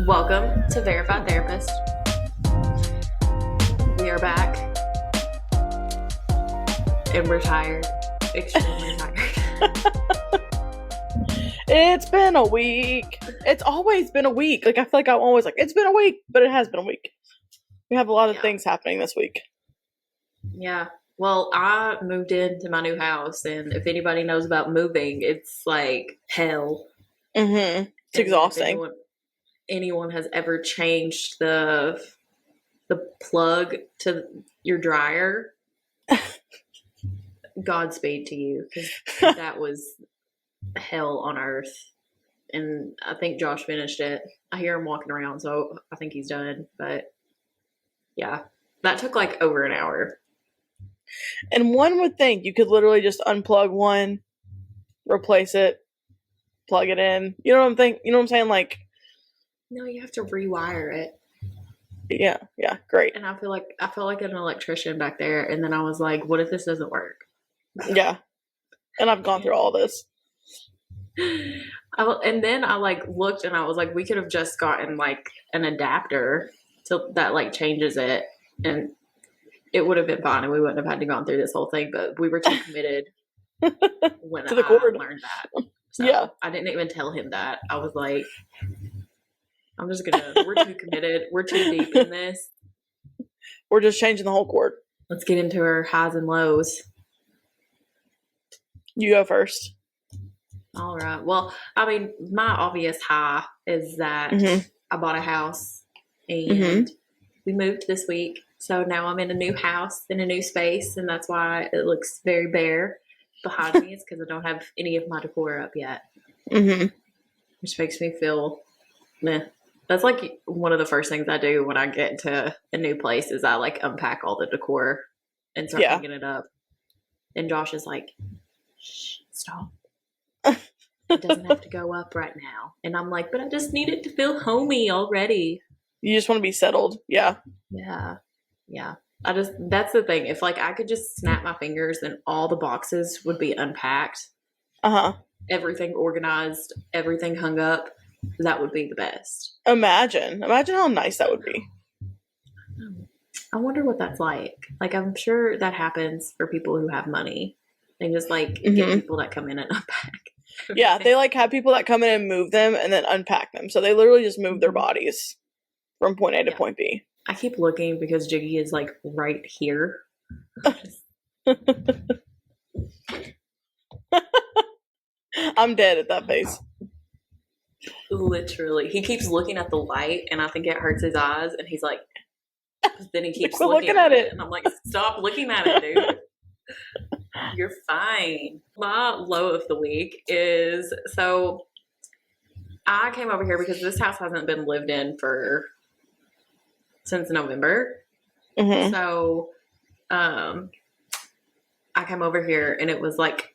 Welcome to Verified Therapist. We are back. And we're tired. Extremely tired. It's been a week. It's always been a week. Like, I feel like I'm always like, it's been a week, but it has been a week. We have a lot of things happening this week. Yeah. Well, I moved into my new house, and if anybody knows about moving, it's like hell. Mm-hmm. It's exhausting. If anyone has ever changed the plug to your dryer, Godspeed to you, because that was hell on earth. And I think Josh finished it. I hear him walking around, so I think he's done. But yeah, that took like over an hour. And one would think you could literally just unplug one, replace it, plug it in. You know what I'm thinking? You know what I'm saying? Like, no, you have to rewire it. Yeah, great. And I felt like an electrician back there. And then I was like, what if this doesn't work? Yeah. And I've gone through all this. And then I like looked and I was like, we could have just gotten like an adapter that like changes it, and it would have been fine, and we wouldn't have had to gone through this whole thing. But we were too committed when I learned that. So yeah, I didn't even tell him that. I was like, we're too committed. We're too deep in this. We're just changing the whole cord. Let's get into our highs and lows. You go first. All right. Well, I mean, my obvious high is that I bought a house and we moved this week. So now I'm in a new house, in a new space, and that's why it looks very bare behind me. It's because I don't have any of my decor up yet. Which makes me feel meh. That's like one of the first things I do when I get into a new place is I like unpack all the decor and start hanging it up. And Josh is like, shh, stop. It doesn't have to go up right now. And I'm like, but I just need it to feel homey already. You just want to be settled. Yeah. Yeah. That's the thing. If like I could just snap my fingers, then all the boxes would be unpacked. Everything organized, everything hung up. That would be the best. Imagine how nice that would be. I wonder what that's like. Like, I'm sure that happens for people who have money. They just like get people that come in and unpack. Yeah, they like have people that come in and move them and then unpack them. So they literally just move their bodies from point A to point B. I keep looking because Jiggy is like right here. I'm dead at that face. Literally. He keeps looking at the light and I think it hurts his eyes, and he's like, then he keeps looking at it. And I'm like, stop looking at it, dude. You're fine. My low of the week is, so I came over here because this house hasn't been lived in since November. So I came over here and it was like,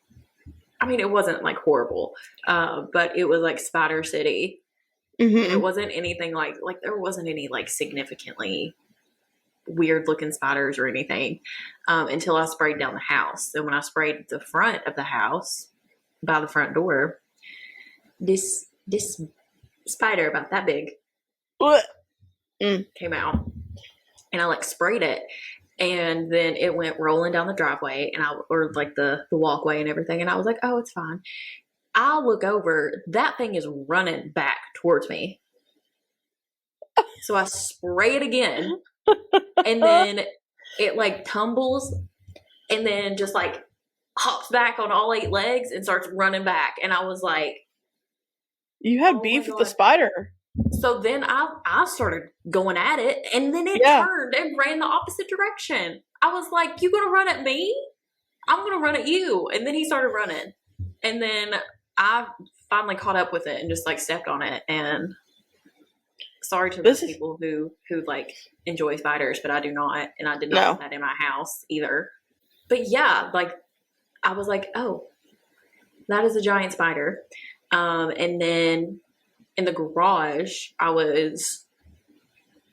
I mean, it wasn't like horrible, but it was like Spider City. And it wasn't anything like there wasn't any like significantly weird looking spiders or anything until I sprayed down the house. And when I sprayed the front of the house by the front door, this spider about that big came out, and I like sprayed it, and then it went rolling down the driveway or like the walkway and everything, and I was like, oh, it's fine. I look over, that thing is running back towards me. So I spray it again. And then it like tumbles and then just like hops back on all 8 legs and starts running back. And I was like, you had beef with the spider. So then I started going at it, and then it turned and ran the opposite direction. I was like, you gonna run at me? I'm gonna run at you. And then he started running. And then I finally caught up with it and just like stepped on it. And sorry to those people who like enjoy spiders, but I do not, and I did not want that in my house either. But yeah, like I was like, oh, that is a giant spider. And then in the garage, I was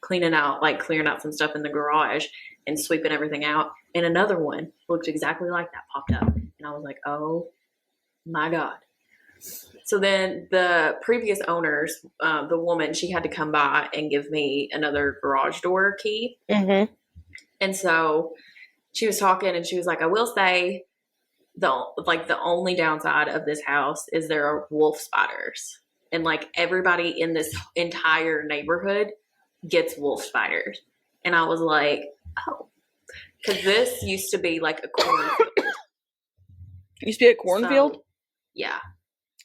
clearing out some stuff in the garage and sweeping everything out, and another one looked exactly like that popped up, and I was like, oh my God. So then the previous owners, the woman, she had to come by and give me another garage door key. Mm-hmm. And so she was talking and she was like, I will say the only downside of this house is there are wolf spiders. And like everybody in this entire neighborhood gets wolf spiders. And I was like, oh, because this used to be like a cornfield. Used to be a cornfield? So, yeah.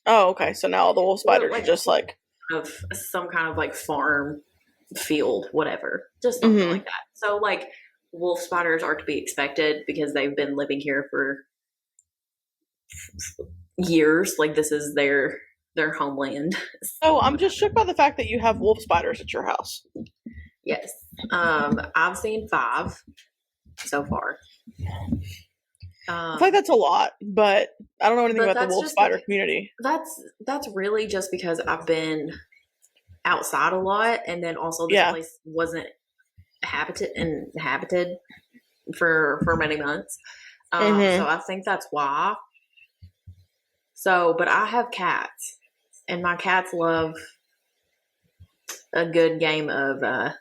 Oh, okay. So now all the wolf spiders are just like of some kind of like farm field, whatever, just something like that. So like wolf spiders are to be expected because they've been living here for years. Like this is their homeland. Oh, I'm just shook by the fact that you have wolf spiders at your house. Yes. I've seen 5 so far. I feel like that's a lot, but I don't know anything about the wolf spider community. That's really just because I've been outside a lot, and then also this place wasn't inhabited for many months. So I think that's why. So, but I have cats, and my cats love a good game of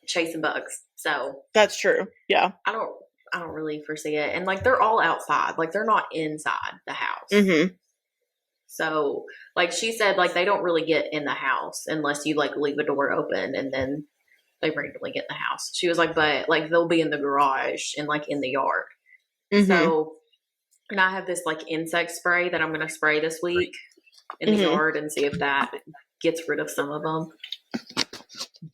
chasing bugs. So that's true. Yeah. I don't really foresee it. And like they're all outside. Like they're not inside the house. So like she said, like they don't really get in the house unless you like leave a door open and then they randomly get in the house. She was like, but like they'll be in the garage and like in the yard. So, and I have this like insect spray that I'm going to spray this week in the yard and see if that gets rid of some of them.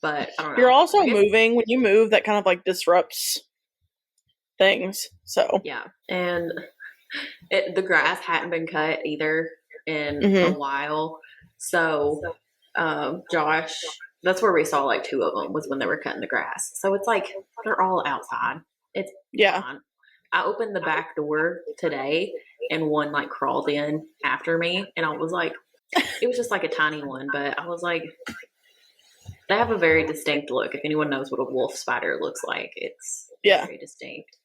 But I don't know. You're also moving. When you move, that kind of like disrupts things. So yeah, and the grass hadn't been cut either in a while. So Josh, that's where we saw like 2 of them was when they were cutting the grass. So it's like they're all outside. It's fine. I opened the back door today and one like crawled in after me, and I was like, it was just like a tiny one, but I was like, they have a very distinct look. If anyone knows what a wolf spider looks like, it's very distinct.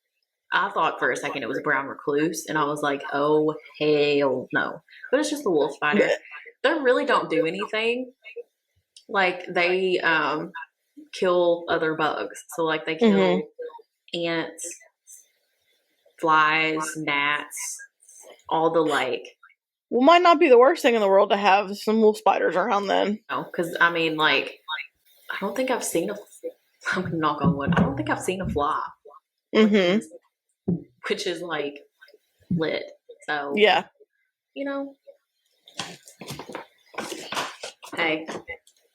I thought for a second it was a brown recluse, and I was like, oh, hell no. But it's just a wolf spider. They really don't do anything. Like, they kill other bugs. So, like, they kill ants, flies, gnats, all the, like... Well, might not be the worst thing in the world to have some wolf spiders around then. No, because, I mean, like, I don't think I've seen I'm knock on wood. I don't think I've seen a fly. Which is like lit. So yeah, you know, hey,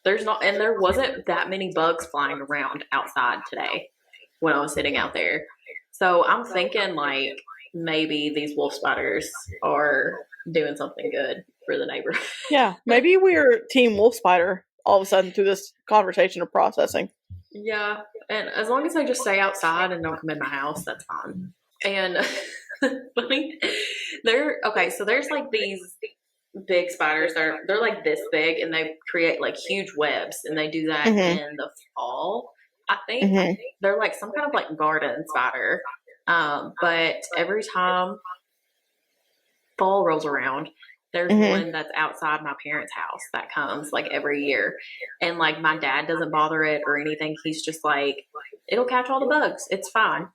there wasn't that many bugs flying around outside today when I was sitting out there. So I'm thinking like maybe these wolf spiders are doing something good for the neighborhood. Yeah, maybe we're team wolf spider all of a sudden through this conversation of processing. Yeah, and as long as I just stay outside and don't come in my house, that's fine. And so there's like these big spiders. They're like this big, and they create like huge webs, and they do that in the fall. I think they're like some kind of like garden spider. But every time fall rolls around, there's one that's outside my parents' house that comes like every year, and like my dad doesn't bother it or anything. He's just like, it'll catch all the bugs. It's fine.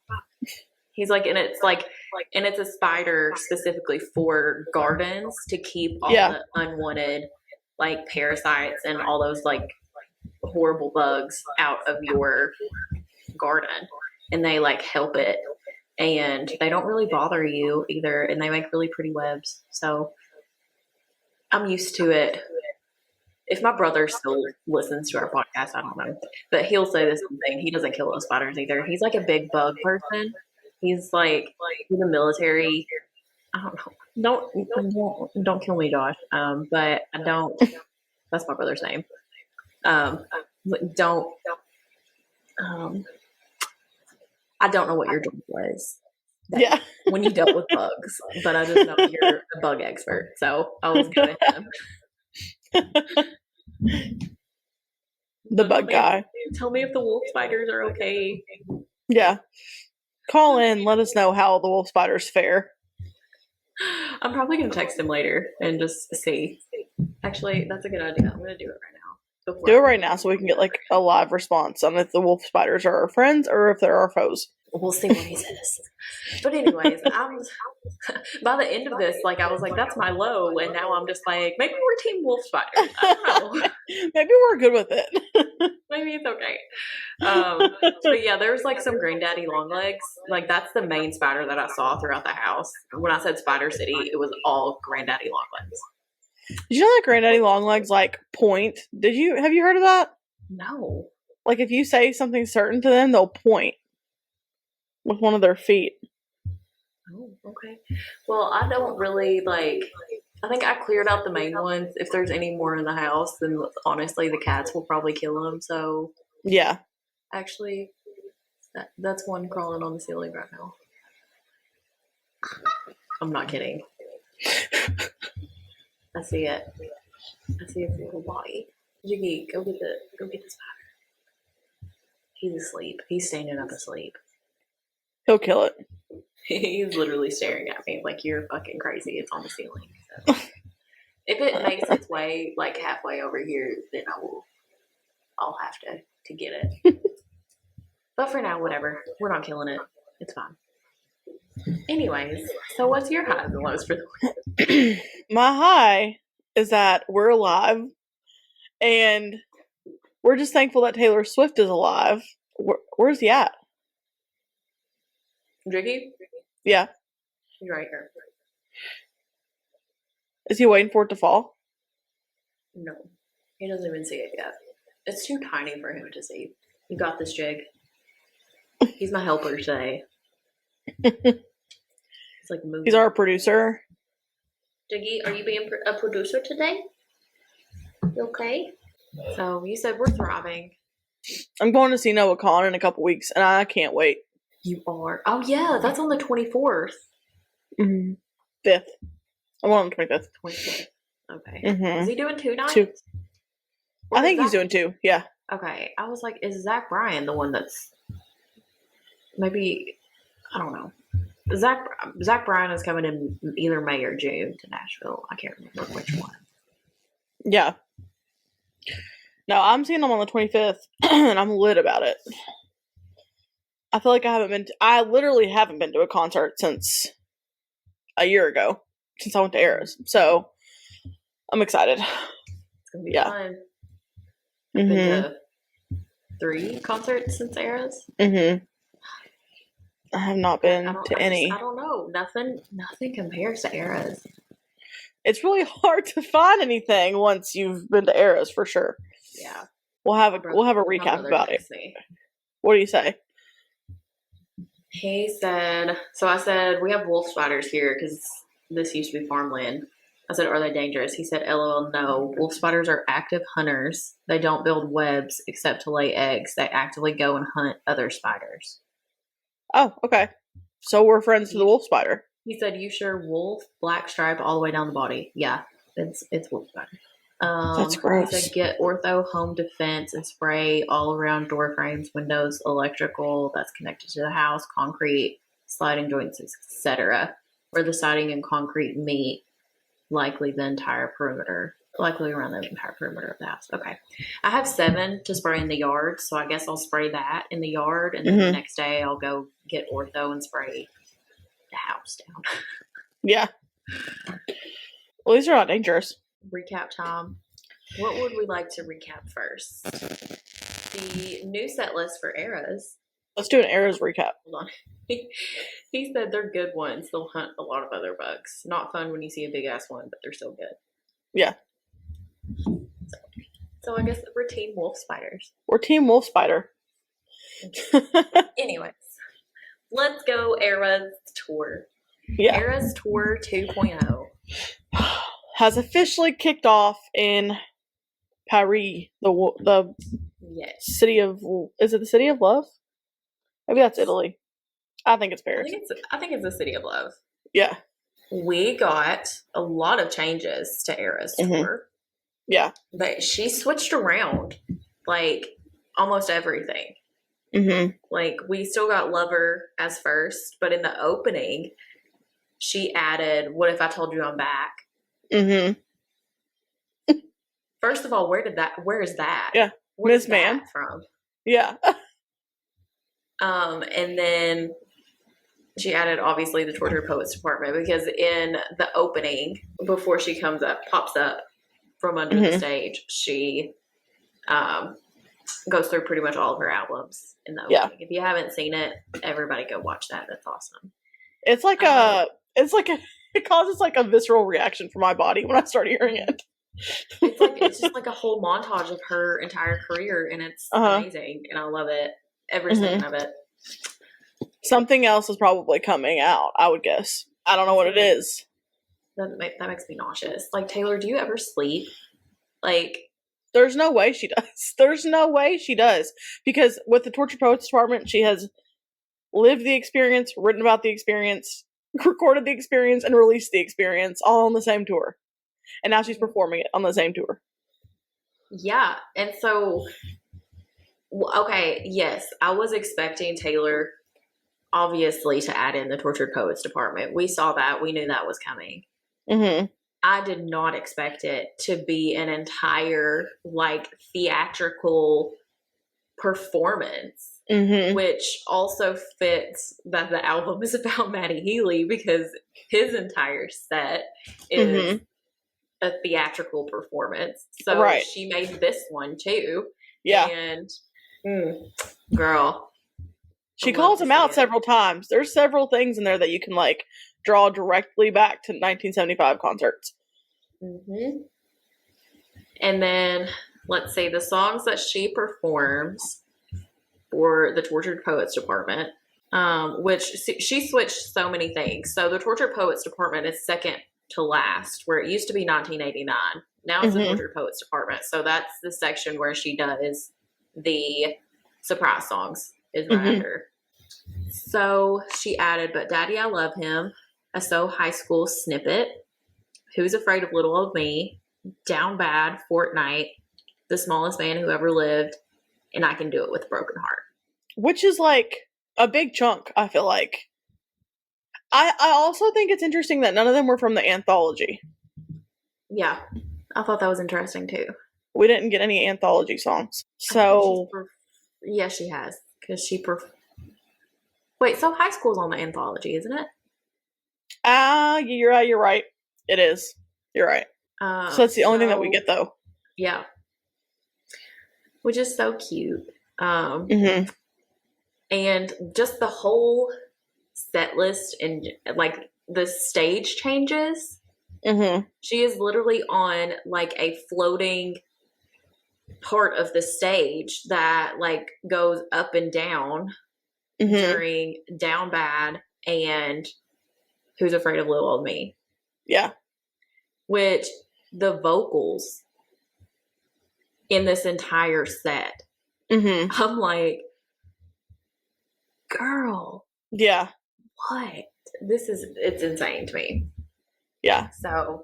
He's like, and it's a spider specifically for gardens to keep all the unwanted like parasites and all those like horrible bugs out of your garden. And they like help it, and they don't really bother you either. And they make really pretty webs. So I'm used to it. If my brother still listens to our podcast, I don't know, but he'll say the same thing. He doesn't kill those spiders either. He's like a big bug person. He's like in the military. I don't know. Don't kill me, Josh. But I don't. That's my brother's name. Don't. I don't know what your job was. When you dealt with bugs, but I just know you're a bug expert, so I was good at him. The bug guy. Tell me if the wolf spiders are okay. Yeah. Call in, let us know how the wolf spiders fare. I'm probably going to text him later and just see. Actually, that's a good idea. I'm going to do it right now. Do it right now so we can get like a live response on if the wolf spiders are our friends or if they're our foes. We'll see what he says. But anyways, by the end of this, like I was like, that's my low, and now I'm just like, maybe we're Team Wolf Spiders. I don't know. Maybe we're good with it. Maybe it's okay. But yeah, there's like some granddaddy long legs. Like that's the main spider that I saw throughout the house. When I said Spider City, it was all granddaddy long legs. Did you know that granddaddy long legs like point? Have you heard of that? No. Like if you say something certain to them, they'll point with one of their feet. Oh, okay. Well, I don't really like. I think I cleared out the main ones. If there's any more in the house, then honestly, the cats will probably kill them. So yeah, actually, that's one crawling on the ceiling right now. I'm not kidding. I see it. I see its little body. Jiggy, go get the spider. He's asleep. He's standing up asleep. He'll kill it. He's literally staring at me like you're fucking crazy. It's on the ceiling. So. If it makes its way like halfway over here, then I'll have to get it. But for now, whatever. We're not killing it. It's fine. Anyways, so what's your highs and lows for the week? My high is that we're alive, and we're just thankful that Taylor Swift is alive. Where's he at? Jiggy? Yeah. He's right here. Is he waiting for it to fall? No. He doesn't even see it yet. It's too tiny for him to see. You got this, Jig. He's my helper today. He's like moving. He's our producer. Jiggy, are you being a producer today? You okay? So you said we're thriving. I'm going to see Noah Kahn in a couple weeks, and I can't wait. You are? Oh yeah, that's on the 24th. Mm-hmm. 5th. I'm on the 25th. 25th. Okay. Mm-hmm. Is he doing 2 nights? 2. I think he's doing 2. Yeah. Okay. I was like, is Zach Bryan the one that's maybe? I don't know. Zach Bryan is coming in either May or June to Nashville. I can't remember which one. Yeah. No, I'm seeing him on the 25th, and I'm lit about it. I feel like I literally haven't been to a concert since a year ago, since I went to Eras. So, I'm excited. It's going to be fun. I've been to 3 concerts since Eras. Mm-hmm. I have not been to any. I don't know. Nothing compares to Eras. It's really hard to find anything once you've been to Eras, for sure. Yeah. We'll have a recap about it. What do you say? He said, so I said, we have wolf spiders here because this used to be farmland. I said, are they dangerous? He said, LOL, no. Wolf spiders are active hunters. They don't build webs except to lay eggs. They actively go and hunt other spiders. Oh, okay. So we're friends to the wolf spider. He said, you sure wolf, black stripe all the way down the body. Yeah, it's wolf spider. That's gross. He said, get ortho home defense and spray all around door frames, windows, electrical that's connected to the house, concrete, sliding joints, etc. Where the siding and concrete meet, likely around the entire perimeter of the house. Okay. I have 7 to spray in the yard, so I guess I'll spray that in the yard, and then the next day I'll go get ortho and spray the house down. Yeah. Well, these are not dangerous. Recap time. What would we like to recap first? The new set list for Eras. Let's do an Eras recap. Hold on. He said they're good ones. They'll hunt a lot of other bugs. Not fun when you see a big ass one, but they're still good. Yeah. So I guess we're Team Wolf Spiders. We're Team Wolf Spider. Anyways, let's go Eras Tour. Yeah. Eras Tour 2.0 has officially kicked off in Paris, the city of, is it the city of love? Maybe that's Italy. I think it's Paris. I think it's the city of love. Yeah. We got a lot of changes to Eras Tour. Yeah. But she switched around, like, almost everything. Like, we still got Lover as first, but in the opening, she added "What If I Told You I'm Back." First of all, where is that? Yeah. What Miss is Man that from? Yeah. And then she added, obviously, the Tortured Poets Department, because in the opening, before she pops up from under the stage, she goes through pretty much all of her albums in the opening. Yeah. If you haven't seen it, everybody go watch that. That's awesome. It's like it causes like a visceral reaction for my body when I start hearing it. It's just like a whole montage of her entire career, and it's amazing, and I love it. Every second of it. Something else is probably coming out, I would guess. I don't know what it is. That makes me nauseous. Like, Taylor, do you ever sleep? Like, there's no way she does. There's no way she does. Because with the Tortured Poets Department, she has lived the experience, written about the experience, recorded the experience, and released the experience all on the same tour. And now she's performing it on the same tour. Yeah. And so, okay, yes, I was expecting Taylor, obviously, to add in the Tortured Poets Department. We saw that. We knew that was coming. I did not expect it to be an entire, like, theatrical performance. Which also fits that the album is about Matty Healy, because his entire set is a theatrical performance. So she made this one too. Yeah. And girl, she calls him out several times. There's several things in there that you can like draw directly back to 1975 concerts. And then let's see, the songs that she performs for the Tortured Poets Department, which she switched so many things. So the Tortured Poets Department is second to last, where it used to be 1989. Now it's the Tortured Poets Department. So that's the section where she does the surprise songs, is right after. So she added But Daddy, I Love Him, a So High School Snippet, Who's Afraid of Little Old Me, Down Bad, Fortnight, The Smallest Man Who Ever Lived, and I Can Do It With a Broken Heart. Which is like a big chunk, I feel like. I also think it's interesting that none of them were from the anthology. Yeah, I thought that was interesting too. We didn't get any anthology songs. So yeah, she has, because she wait, so High School's on the anthology, isn't it? You're right. It is. You're right. So that's the only thing that we get, though. Yeah. Which is so cute. And just the whole set list and like the stage changes. She is literally on like a floating part of the stage that like goes up and down during Down Bad and Who's Afraid of Little Old Me. Yeah. Which the vocals in this entire set, I'm like, girl. Yeah. What? It's insane to me. Yeah. So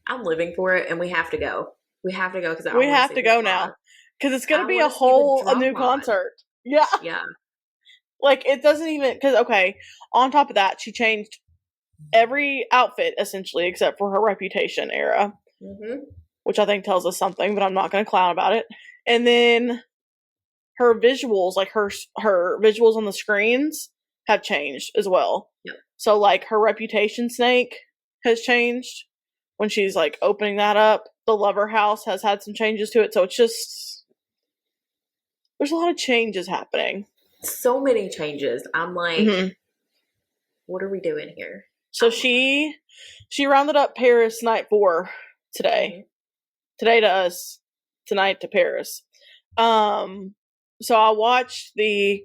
I'm living for it, and we have to go. We have to go because we have to go now because it's going to be a new concert. Yeah. Yeah. Like it doesn't even because on top of that, she changed every outfit essentially except for her Reputation era, which I think tells us something, but I'm not going to clown about it. And then her visuals, like her visuals on the screens, have changed as well. Yep. So like her Reputation snake has changed when she's like opening that up. The Lover House has had some changes to it, so it's just there's a lot of changes happening. So many changes. I'm like, what are we doing here? So she rounded up Paris night 4 today. Today to us, tonight to Paris. So I watched the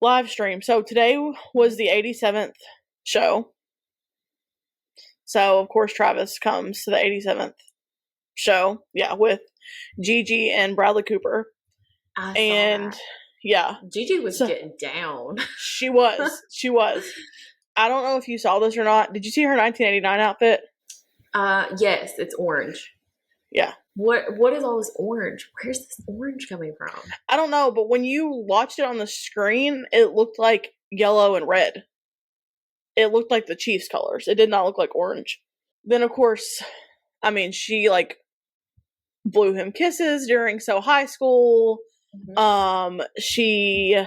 live stream. So today was the 87th show. So of course Travis comes to the 87th show. Yeah, with Gigi and Bradley Cooper. And yeah. Gigi was getting down. She was. She was. I don't know if you saw this or not. Did you see her 1989 outfit? Yes, it's orange. Yeah. What is all this orange? Where's this orange coming from? I don't know, but when you watched it on the screen, it looked like yellow and red. it looked like the Chiefs colors. It did not look like orange. Then, of course, I mean, she, like, blew him kisses during So High School. Mm-hmm. She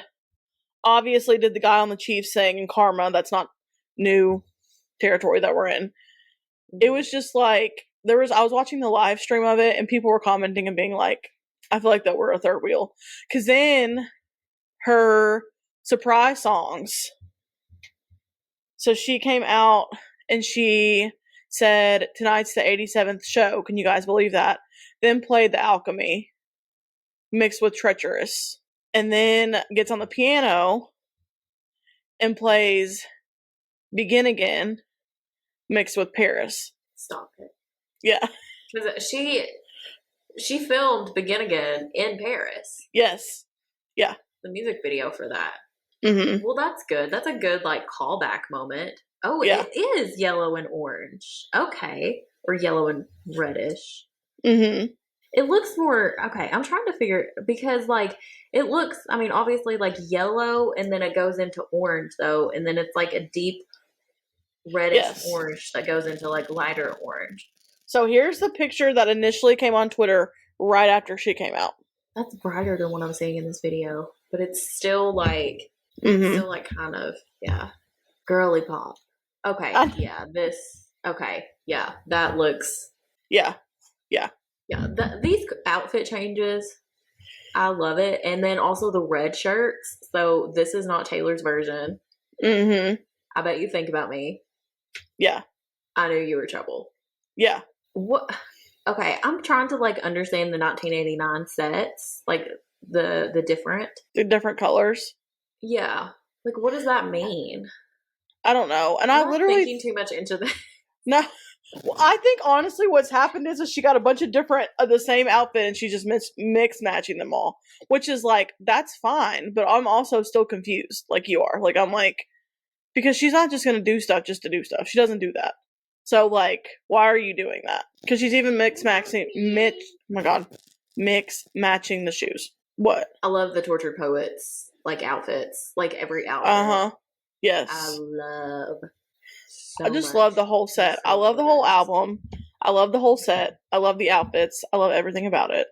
obviously did the guy on the Chiefs saying in Karma. That's not new territory that we're in. Mm-hmm. It was just, like, I was watching the live stream of it, and people were commenting and being like, I feel like that we're a third wheel. Because then her surprise songs. So she came out and she said, tonight's the 87th show. Can you guys believe that? Then played The Alchemy mixed with Treacherous. And then gets on the piano and plays Begin Again mixed with Paris. Stop it. Yeah. She filmed Begin Again in Paris. Yes. Yeah. The music video for that. Mm-hmm. Well, that's good. That's a good, like, callback moment. Oh, yeah. It is yellow and orange. Okay. Or yellow and reddish. Mm-hmm. It looks more, okay, I'm trying to figure, because, like, it looks, I mean, obviously, like, yellow, and then it goes into orange, though, and then it's, like, a deep reddish orange that goes into, like, lighter orange. So here's the picture that initially came on Twitter right after she came out. That's brighter than what I'm seeing in this video, but it's still, like, still, like, kind of, yeah, girly pop. Okay, okay, yeah, that looks... Yeah. These outfit changes, I love it. And then also the red shirts. So this is not Taylor's version. Mm-hmm. I bet you think about me. Yeah. I knew you were trouble. Yeah. What? Okay, I'm trying to, like, understand the 1989 sets, like the different colors. Yeah. Like, what does that mean? I don't know. And I'm literally thinking too much into that. No. Well, I think honestly what's happened is she got a bunch of different of the same outfit and she just mix matching them all, which is like, that's fine, but I'm also still confused like you are. Like, I'm like, because she's not just going to do stuff just to do stuff. She doesn't do that. So, like, why are you doing that? Because she's even mix matching the shoes. What? I love the Tortured Poets, like, outfits. Like, every outfit. Uh-huh. Yes. I love so I just much. love the whole set. I love the whole album. I love the whole set. I love the outfits. I love everything about it.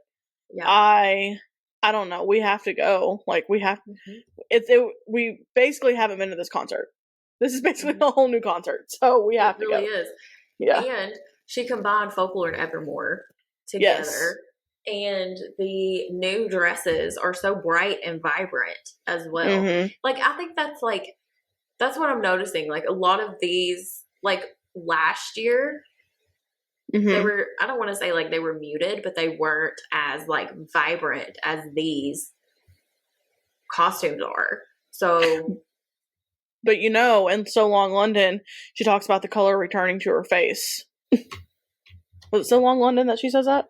Yeah. I don't know. We have to go. Like, we have... Mm-hmm. We basically haven't been to this concert. This is basically a whole new concert. So we have to go. It really is. Yeah. And she combined Folklore and Evermore together. Yes. And the new dresses are so bright and vibrant as well. Mm-hmm. Like, I think that's what I'm noticing. Like, a lot of these, like, last year, they were, I don't want to say, like, they were muted, but they weren't as, like, vibrant as these costumes are. So... But, you know, in So Long London, she talks about the color returning to her face. Was it So Long London that she says that?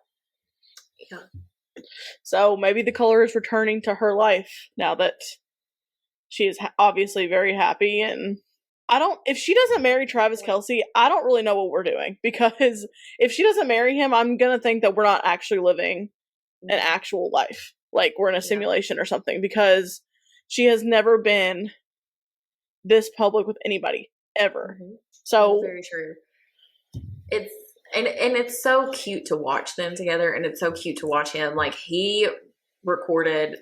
Yeah. So maybe the color is returning to her life now that she is obviously very happy. And if she doesn't marry Travis Kelce, I don't really know what we're doing. Because if she doesn't marry him, I'm going to think that we're not actually living an actual life. Like, we're in a simulation or something. Because she has never been this public with anybody ever. Mm-hmm. So that's very true. It's and it's so cute to watch them together, and it's so cute to watch him. Like, he recorded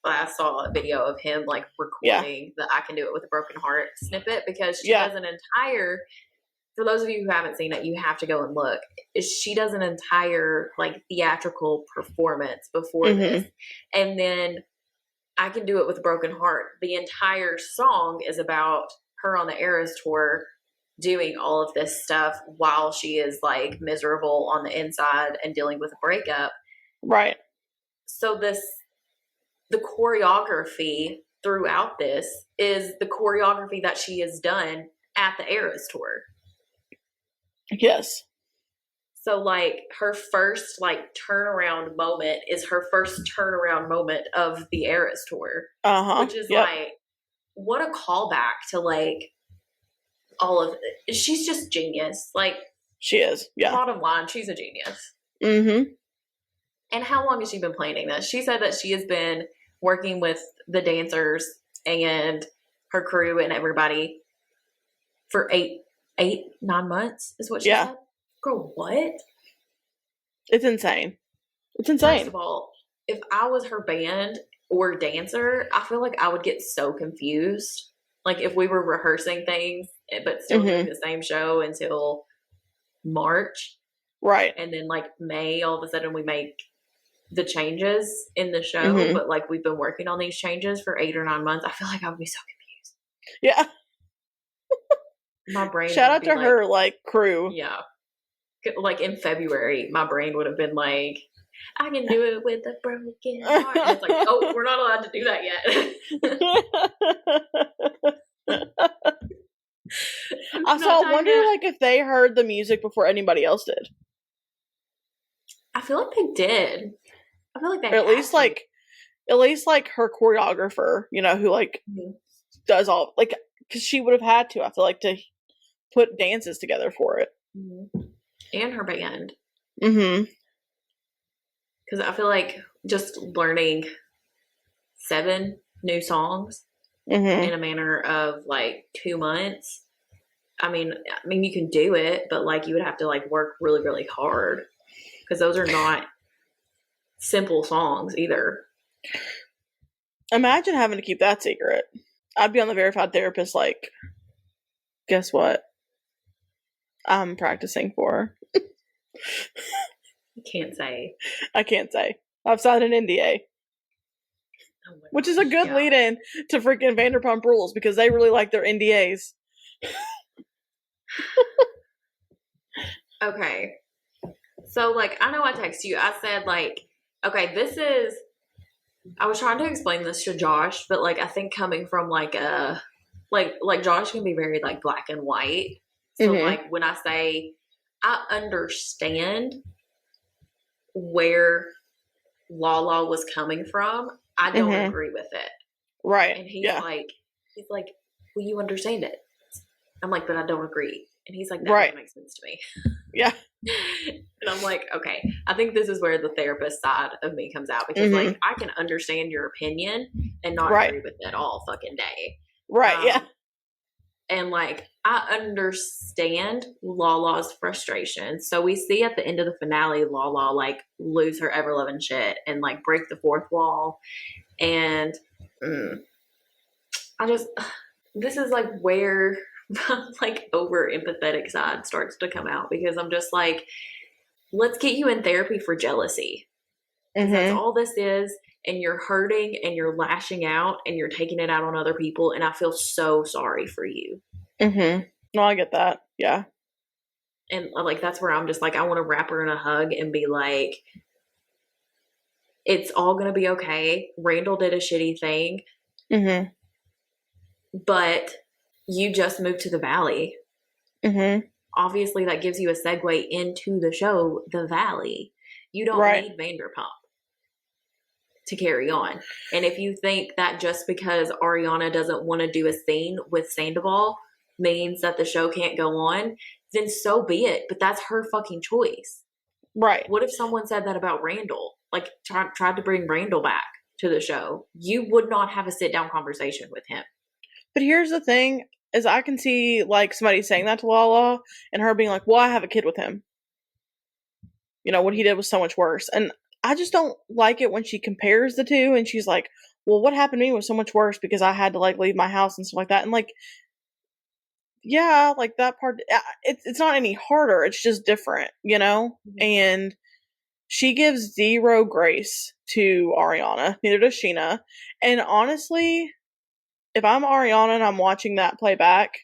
I saw a video of him, like, recording the I Can Do It With a Broken Heart snippet, because she does an entire, for those of you who haven't seen it, you have to go and look. She does an entire, like, theatrical performance before this. And then I Can Do It With a Broken Heart. The entire song is about her on the Eras tour doing all of this stuff while she is, like, miserable on the inside and dealing with a breakup. Right. So the choreography throughout this is the choreography that she has done at the Eras tour. Yes. So, like, her first, like, turnaround moment is her first turnaround moment of the Eras tour. Which is, like, what a callback to, like, all of it. She's just genius. Like, she is. Yeah. Bottom line, she's a genius. Mm-hmm. And how long has she been planning this? She said that she has been working with the dancers and her crew and everybody for 9 months is what she said. Girl, what? It's insane. It's insane. First of all, if I was her band or dancer, I feel like I would get so confused. Like if we were rehearsing things, but still doing the same show until March. Right. And then like May, all of a sudden we make the changes in the show, but like we've been working on these changes for 8 or 9 months. I feel like I would be so confused. Yeah. My brain. Shout out to her like crew. Yeah. Like in February, my brain would have been like, I can do it with a broken heart. And it's like, oh, we're not allowed to do that yet. I wonder like if they heard the music before anybody else did. I feel like they did. I feel like they or at least like her choreographer, you know, who like does all like, because she would have had to, I feel like, to put dances together for it. And her band. Because I feel like just learning 7 new songs in a manner of like 2 months. I mean, you can do it, but like you would have to like work really, really hard because those are not simple songs either. Imagine having to keep that secret. I'd be on the Verified Therapist like, guess what? I'm practicing for. I can't say. I've signed an NDA. Which is a good lead-in to freaking Vanderpump Rules because they really like their NDAs. Okay. So, like, I know I texted you. I said, like, okay, I was trying to explain this to Josh, but, like, I think coming from, like, like Josh can be very, like, black and white. So, like, when I say I understand where Lala was coming from, I don't agree with it. Right. And he's like, well, you understand it. I'm like, but I don't agree. And he's like, that doesn't make sense to me. Yeah. And I'm like, okay, I think this is where the therapist side of me comes out because like I can understand your opinion and not agree with it all fucking day. Right. Yeah. And like, I understand Lala's frustration. So we see at the end of the finale, Lala like lose her ever loving shit and like break the fourth wall. And this is like where like over empathetic side starts to come out because I'm just like, let's get you in therapy for jealousy. That's all this is. And you're hurting and you're lashing out and you're taking it out on other people. And I feel so sorry for you. No, I get that. Yeah. And like, that's where I'm just like, I want to wrap her in a hug and be like, it's all going to be okay. Randall did a shitty thing. But you just moved to the Valley. Obviously, that gives you a segue into the show, The Valley. You don't need Vanderpump to carry on. And if you think that just because Ariana doesn't want to do a scene with Sandoval means that the show can't go on, then so be it. But that's her fucking choice. Right. What if someone said that about Randall? Like, tried to bring Randall back to the show? You would not have a sit-down conversation with him. But here's the thing, is I can see, like, somebody saying that to Lala, and her being like, well, I have a kid with him. You know, what he did was so much worse. And I just don't like it when she compares the two, and she's like, well, what happened to me was so much worse because I had to, like, leave my house and stuff like that. And, like, yeah, like, that part, it's not any harder, it's just different, you know? And she gives zero grace to Ariana, neither does Sheena. And honestly, if I'm Ariana and I'm watching that play back,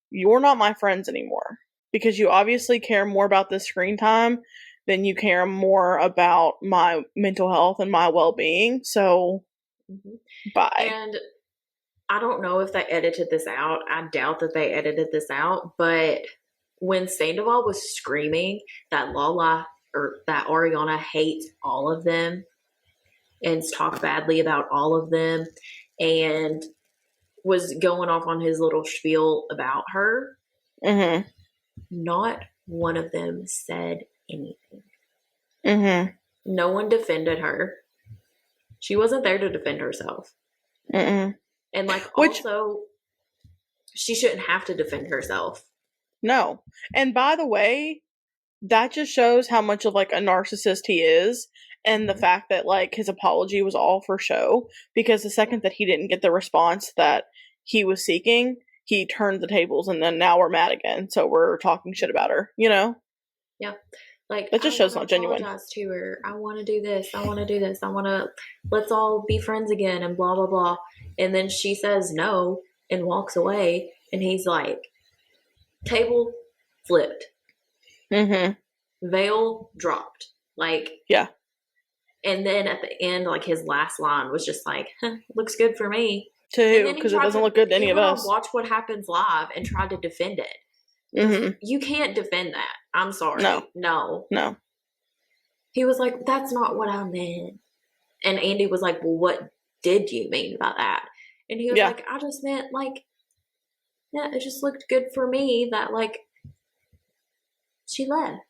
you're not my friends anymore. Because you obviously care more about the screen time than you care more about my mental health and my well-being. So, bye. And I don't know if they edited this out. I doubt that they edited this out. But when Sandoval was screaming that Lala or that Ariana hates all of them and talked badly about all of them and was going off on his little spiel about her, not one of them said anything. No one defended her. She wasn't there to defend herself. And like, also, She shouldn't have to defend herself. No. And by the way, that just shows how much of like a narcissist he is, and the fact that like his apology was all for show, because the second that he didn't get the response that he was seeking, he turned the tables, and then now we're mad again, so we're talking shit about her, you know? Yeah. Like, that just shows not genuine. Apologize to her. I want to do this. I want to do this. I want to, let's all be friends again and blah, blah, blah. And then she says no and walks away, and he's like, table flipped. Veil dropped. Like, yeah. And then at the end, like, his last line was just like, looks good for me. To who? Because it doesn't look good to any of us. Watch What Happens Live and tried to defend it. You can't defend that. I'm sorry. No. He was like, that's not what I meant. And Andy was like, well, what did you mean by that? And he was like, I just meant, like, yeah, it just looked good for me that, like, she left.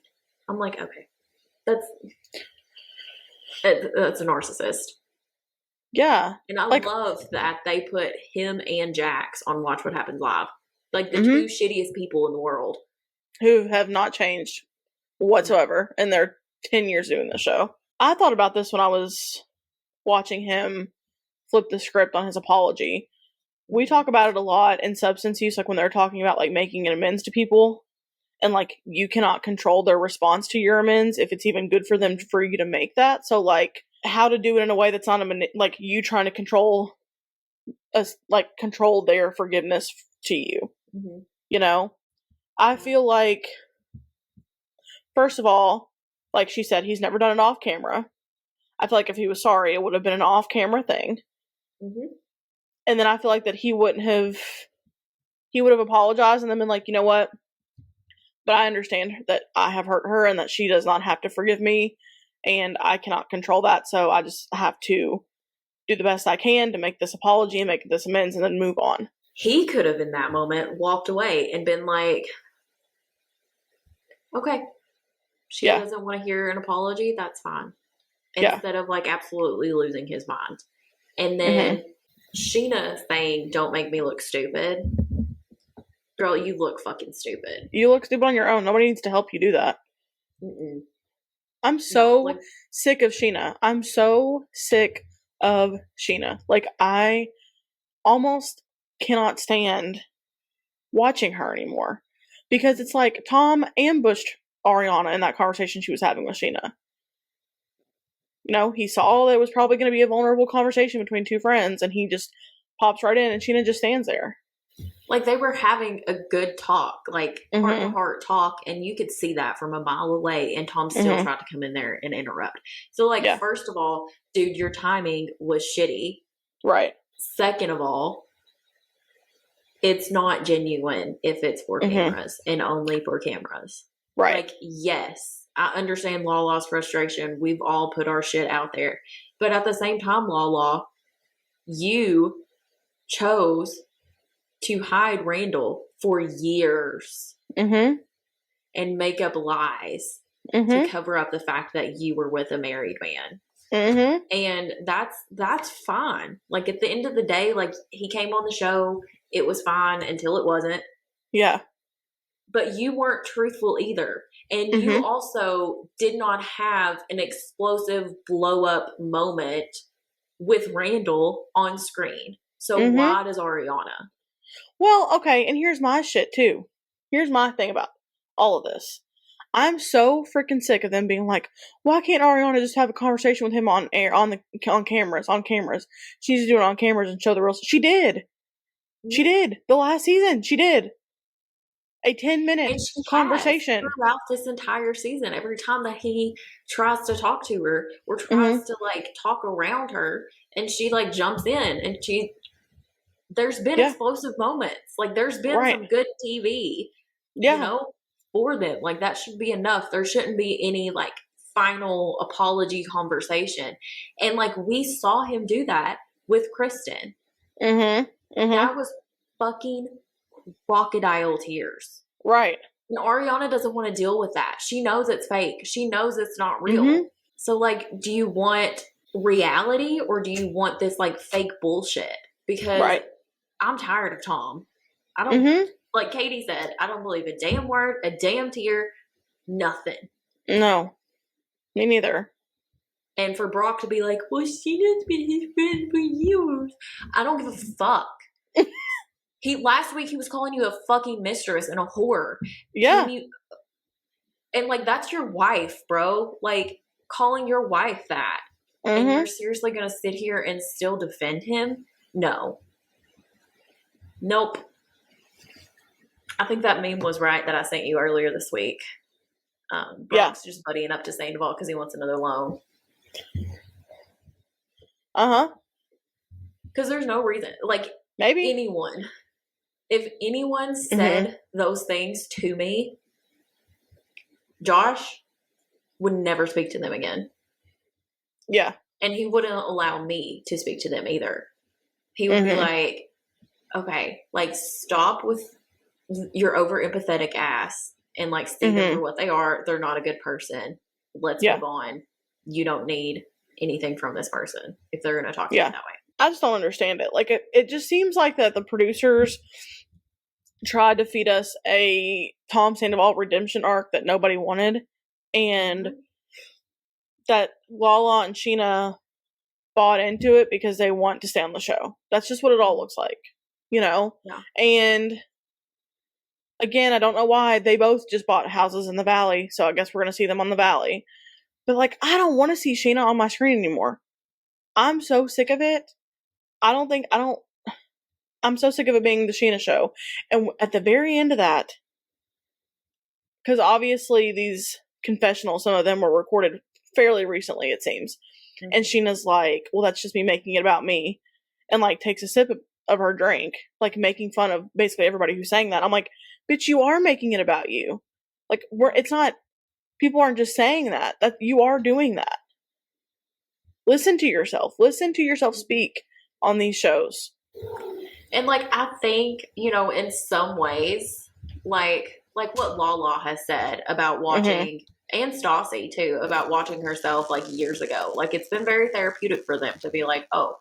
I'm like, okay. That's a narcissist. Yeah. And I love that they put him and Jax on Watch What Happens Live. Like, the two shittiest people in the world. Who have not changed whatsoever in their 10 years doing the show. I thought about this when I was watching him flip the script on his apology. We talk about it a lot in substance use, like when they're talking about like making an amends to people, and like you cannot control their response to your amends if it's even good for them for you to make that. So like how to do it in a way that's not like you trying to control their forgiveness to you. You know, I feel like, first of all, like she said, he's never done it off camera. I feel like if he was sorry, it would have been an off camera thing. And then I feel like that he would have apologized and then been like, you know what? But I understand that I have hurt her and that she does not have to forgive me, and I cannot control that. So I just have to do the best I can to make this apology and make this amends and then move on. He could have in that moment walked away and been like, okay, she doesn't want to hear an apology. That's fine. Instead of like absolutely losing his mind. And then Sheena saying, don't make me look stupid. Girl, you look fucking stupid. You look stupid on your own. Nobody needs to help you do that. I'm so sick of Sheena. I'm so sick of Sheena. Like, I almost cannot stand watching her anymore. Because it's like Tom ambushed Ariana in that conversation she was having with Sheena. You know, he saw that it was probably going to be a vulnerable conversation between two friends, and he just pops right in, and Sheena just stands there. Like, they were having a good talk, like, heart-to-heart talk, and you could see that from a mile away, and Tom still tried to come in there and interrupt. So, like, first of all, dude, your timing was shitty. Right. Second of all, it's not genuine if it's for cameras, and only for cameras. Right. Like, yes, I understand Lala's frustration. We've all put our shit out there. But at the same time, Lala, you chose to hide Randall for years and make up lies to cover up the fact that you were with a married man. And that's fine. Like, at the end of the day, like, he came on the show, it was fine until it wasn't. Yeah. But you weren't truthful either. And you also did not have an explosive blow up moment with Randall on screen. So why does Ariana? Well, okay, and here's my shit too. Here's my thing about all of this. I'm so freaking sick of them being like, why can't Ariana just have a conversation with him on air, on cameras? She needs to do it on cameras and show the real. She did. She did. The last season, she did. A 10-minute conversation. Throughout this entire season, every time that he tries to talk to her or tries to like talk around her, and she like jumps in, and there's been explosive moments. Like, there's been some good TV, you know, for them. Like, that should be enough. There shouldn't be any like final apology conversation. And like, we saw him do that with Kristen. That was fucking crocodile tears. Right. And Ariana doesn't want to deal with that. She knows it's fake. She knows it's not real. So, like, do you want reality or do you want this, like, fake bullshit? Because I'm tired of Tom. I don't, like Katie said, I don't believe a damn word, a damn tear, nothing. No. Me neither. And for Brock to be like, well, Sheena's been his friend for years. I don't give a fuck. Last week he was calling you a fucking mistress and a whore. Yeah. And like, that's your wife, bro. Like, calling your wife that. And you're seriously going to sit here and still defend him? No. Nope. I think that meme was right that I sent you earlier this week. Brock's just buddying up to Sandoval because he wants another loan. Because there's no reason. Like, maybe anyone. If anyone said those things to me, Josh would never speak to them again. Yeah. And he wouldn't allow me to speak to them either. He would be like, okay, like, stop with your over empathetic ass and like see them for what they are. They're not a good person. Let's move on. You don't need anything from this person if they're going to talk to you that way. I just don't understand it. Like, it just seems like that the producers tried to feed us a Tom Sandoval redemption arc that nobody wanted, and that Lala and Sheena bought into it because they want to stay on the show. That's just what it all looks like, you know? Yeah. And again, I don't know why they both just bought houses in the Valley, so I guess we're going to see them on the Valley. But like, I don't want to see Sheena on my screen anymore. I'm so sick of it. I'm so sick of it being the Sheena show. And at the very end of that, because obviously these confessionals, some of them were recorded fairly recently, it seems. And Sheena's like, well, that's just me making it about me. And like takes a sip of her drink, like making fun of basically everybody who's saying that. I'm like, bitch, you are making it about you. Like, people aren't just saying that you are doing that. Listen to yourself speak on these shows. And like, I think, you know, in some ways, like what Lala has said about watching, and Stassi too, about watching herself like years ago. Like, it's been very therapeutic for them to be like, oh,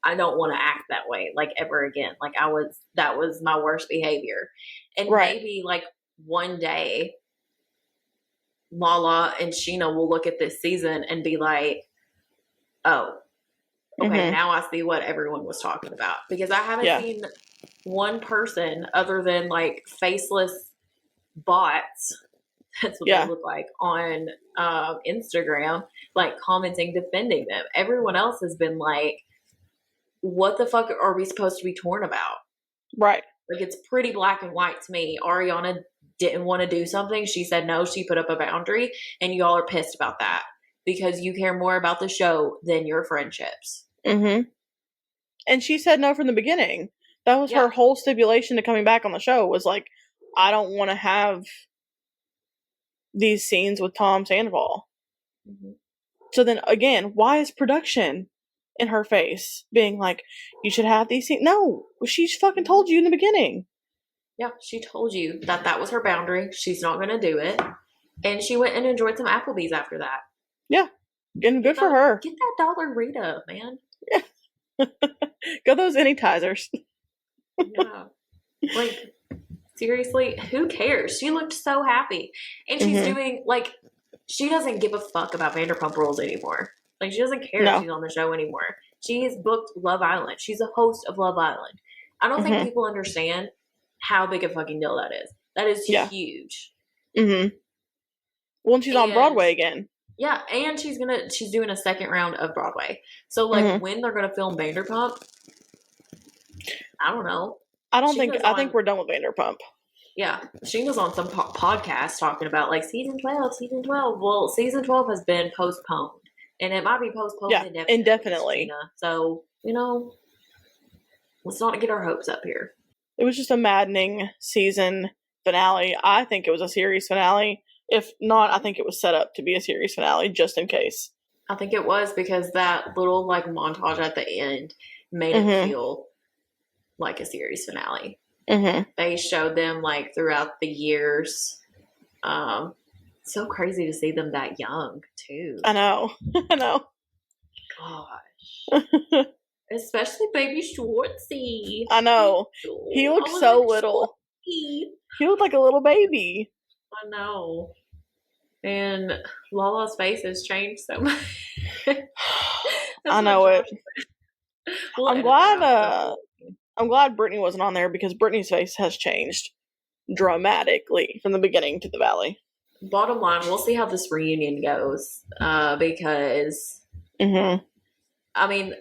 I don't want to act that way like ever again. Like, that was my worst behavior. And maybe like one day Lala and Sheena will look at this season and be like, oh, okay, now I see what everyone was talking about. Because I haven't seen one person other than like faceless bots, that's what they look like, on Instagram, like commenting, defending them. Everyone else has been like, what the fuck are we supposed to be torn about? Right. Like, it's pretty black and white to me. Ariana didn't want to do something. She said no. She put up a boundary, and y'all are pissed about that because you care more about the show than your friendships. And she said no from the beginning. That was her whole stipulation to coming back on the show, was like, I don't want to have these scenes with Tom Sandoval. So then again, why is production in her face being like, you should have these scenes? No, she fucking told you in the beginning. Yeah, she told you that was her boundary. She's not going to do it. And she went and enjoyed some Applebee's after that. Yeah. And good for her. Get that dollar Rita, man. Yeah. Go those anytizers. Yeah. Like, seriously, who cares? She looked so happy. And she's doing, like, she doesn't give a fuck about Vanderpump Rules anymore. Like, she doesn't care if she's on the show anymore. She has booked Love Island. She's a host of Love Island. I don't think people understand how big a fucking deal that is. That is huge. Well, and she's on Broadway again. Yeah, and she's doing a second round of Broadway. So, like, when they're going to film Vanderpump, I don't know. I think we're done with Vanderpump. Yeah, she was on some podcast talking about, like, season 12. Well, season 12 has been postponed. And it might be postponed indefinitely. So, you know, let's not get our hopes up here. It was just a maddening season finale. I think it was a series finale. If not, I think it was set up to be a series finale, just in case. I think it was, because that little, like, montage at the end made it feel like a series finale. They showed them, like, throughout the years. So crazy to see them that young, too. I know. Gosh. Especially baby Schwartzy. I know. He looked so little. Schwartzy. He looked like a little baby. I know. And Lala's face has changed so much. I know it. I'm glad Brittany wasn't on there because Brittany's face has changed dramatically from the beginning to the valley. Bottom line, we'll see how this reunion goes. Because I mean,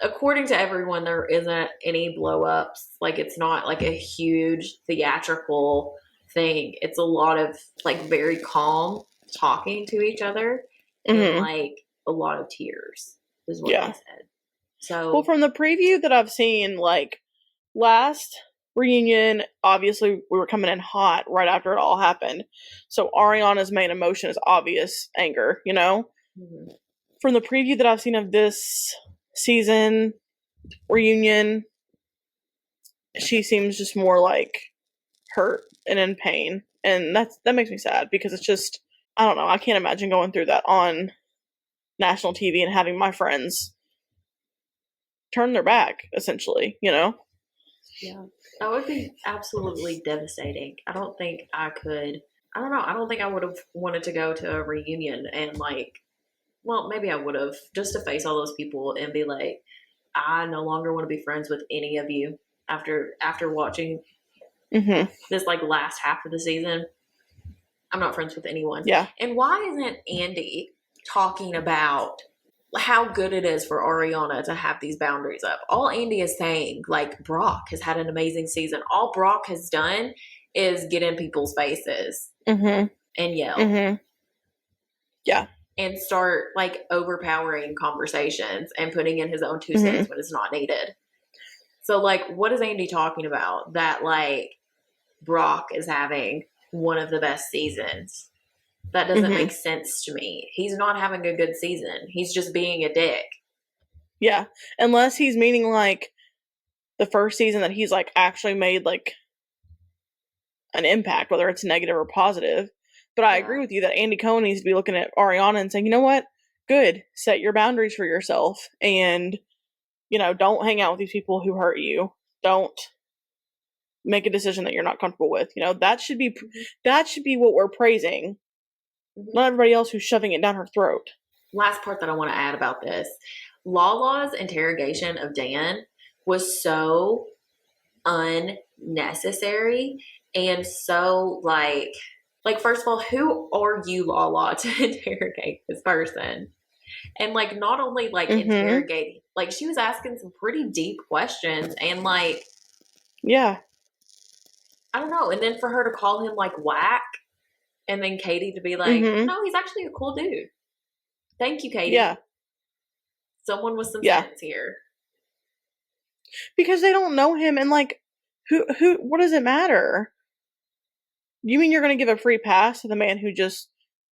according to everyone, there isn't any blow ups. Like, it's not like a huge theatrical thing. It's a lot of like very calm talking to each other and like a lot of tears is what I said. So, well, from the preview that I've seen, like last reunion, obviously we were coming in hot right after it all happened. So Ariana's main emotion is obvious anger, you know? From the preview that I've seen of this season reunion, she seems just more like hurt and in pain. And that makes me sad because it's just, I don't know, I can't imagine going through that on national TV and having my friends turn their back, essentially, you know? Yeah. That would be absolutely devastating. I don't think I could. I don't know. I don't think I would have wanted to go to a reunion and like, well, maybe I would have, just to face all those people and be like, I no longer want to be friends with any of you after watching this like last half of the season. I'm not friends with anyone. Yeah. And why isn't Andy talking about how good it is for Ariana to have these boundaries up? All Andy is saying, like, Brock has had an amazing season. All Brock has done is get in people's faces and yell. Yeah. And start, like, overpowering conversations and putting in his own 2 cents when it's not needed. So, like, what is Andy talking about? That, like, Brock is having one of the best seasons. That doesn't make sense to me. He's not having a good season. He's just being a dick. Yeah. Unless he's meaning, like, the first season that he's, like, actually made, like, an impact, whether it's negative or positive. But I agree with you that Andy Cohen needs to be looking at Ariana and saying, you know what? Good. Set your boundaries for yourself. And, you know, don't hang out with these people who hurt you. Don't make a decision that you're not comfortable with. You know, that should be what we're praising. Not everybody else who's shoving it down her throat. Last part that I want to add about this. Lala's interrogation of Dan was so unnecessary and so like first of all, who are you, Lala, to interrogate this person? And like not only like interrogating, like she was asking some pretty deep questions and like I don't know. And then for her to call him like whack. And then Katie to be like, no, he's actually a cool dude. Thank you, Katie. Yeah. Someone with some sense here. Because they don't know him and like, what does it matter? You mean you're going to give a free pass to the man who just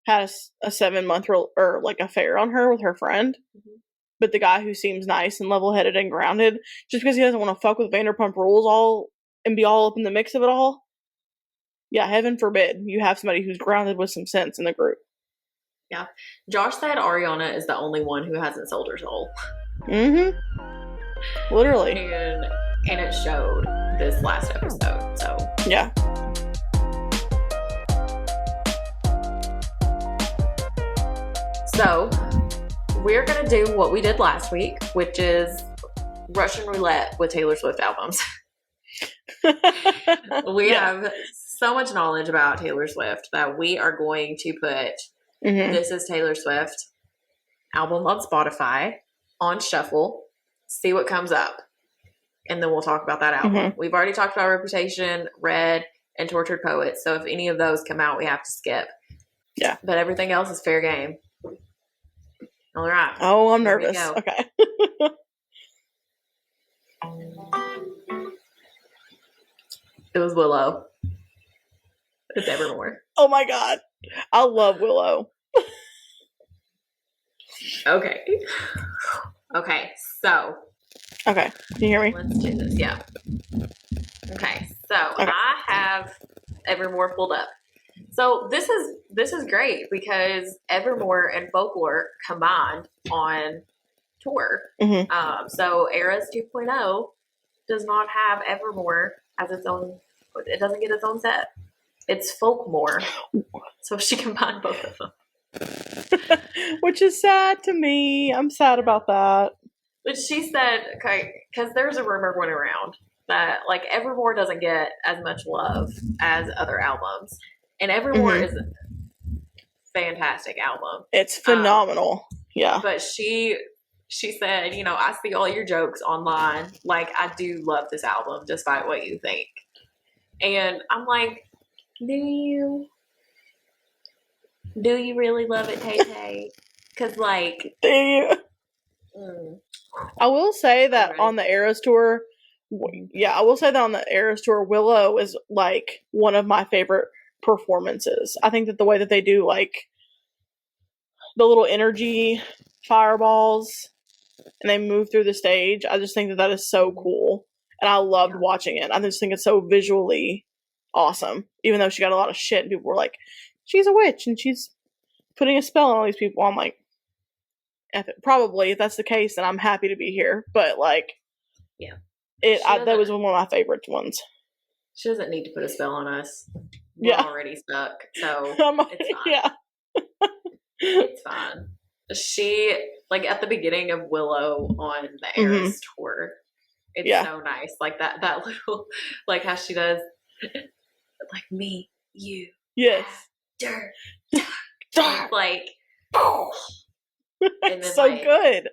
had a 7-month or like affair on her with her friend? But the guy who seems nice and level-headed and grounded, just because he doesn't want to fuck with Vanderpump Rules and be all up in the mix of it all? Yeah, heaven forbid you have somebody who's grounded with some sense in the group. Yeah. Josh said Ariana is the only one who hasn't sold her soul. Literally. And it showed this last episode, so. Yeah. So, we're going to do what we did last week, which is Russian Roulette with Taylor Swift albums. We have so much knowledge about Taylor Swift that we are going to put This Is Taylor Swift album on Spotify on shuffle, see what comes up, and then we'll talk about that album. We've already talked about Reputation, Red, and Tortured Poets, so if any of those come out, we have to skip. Yeah. But everything else is fair game. All right. Oh, I'm nervous. Okay. It was Willow. It's Evermore. Oh my god. I love Willow. Okay. So. Okay. Can you hear me? Let's do this. Yeah. Okay. So I have Evermore pulled up. So this is great because Evermore and Folklore combined on tour. Mm-hmm. So Eras 2.0 does not have Evermore as its own. It doesn't get its own set. It's Folkmore. So she combined both of them. Which is sad to me. I'm sad about that. But she said, okay, because there's a rumor going around that like Evermore doesn't get as much love as other albums, and Evermore is a fantastic album. It's phenomenal. Yeah. But she said, you know, I see all your jokes online. Like, I do love this album, despite what you think. And I'm like, do you really love it, Tay Tay? Because like, do you? I will say that on the Eras tour, I will say that on the Eras tour, Willow is like one of my favorite performances. I think that the way that they do like the little energy fireballs and they move through the stage, I just think that that is so cool. And I loved watching it. I just think it's so visually awesome. Even though she got a lot of shit and people were like, she's a witch and she's putting a spell on all these people. I'm like, probably if that's the case, then I'm happy to be here. But like, that was one of my favorite ones. She doesn't need to put a spell on us. We're already stuck, so it's fine. Yeah, it's fine. She like at the beginning of Willow on the Eras tour. It's so nice, like that little like how she does, like me, you, dirt, dark. Like. And then, so like, good.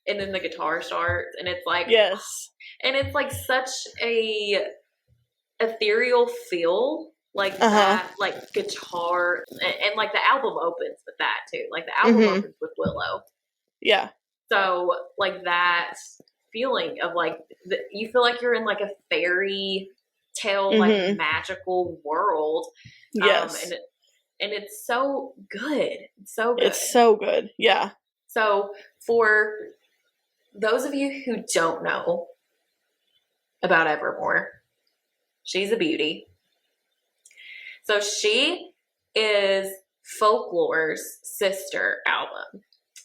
And then the guitar starts, and it's like and it's like such a ethereal feel, like that, like guitar, and like the album opens with that too. Like the album opens with Willow. Yeah. So like that feeling of like you feel like you're in like a fairy tale, like magical world. Yes. And it's so good. It's so good. It's so good. Yeah. So for those of you who don't know about Evermore, she's a beauty. So she is Folklore's sister album.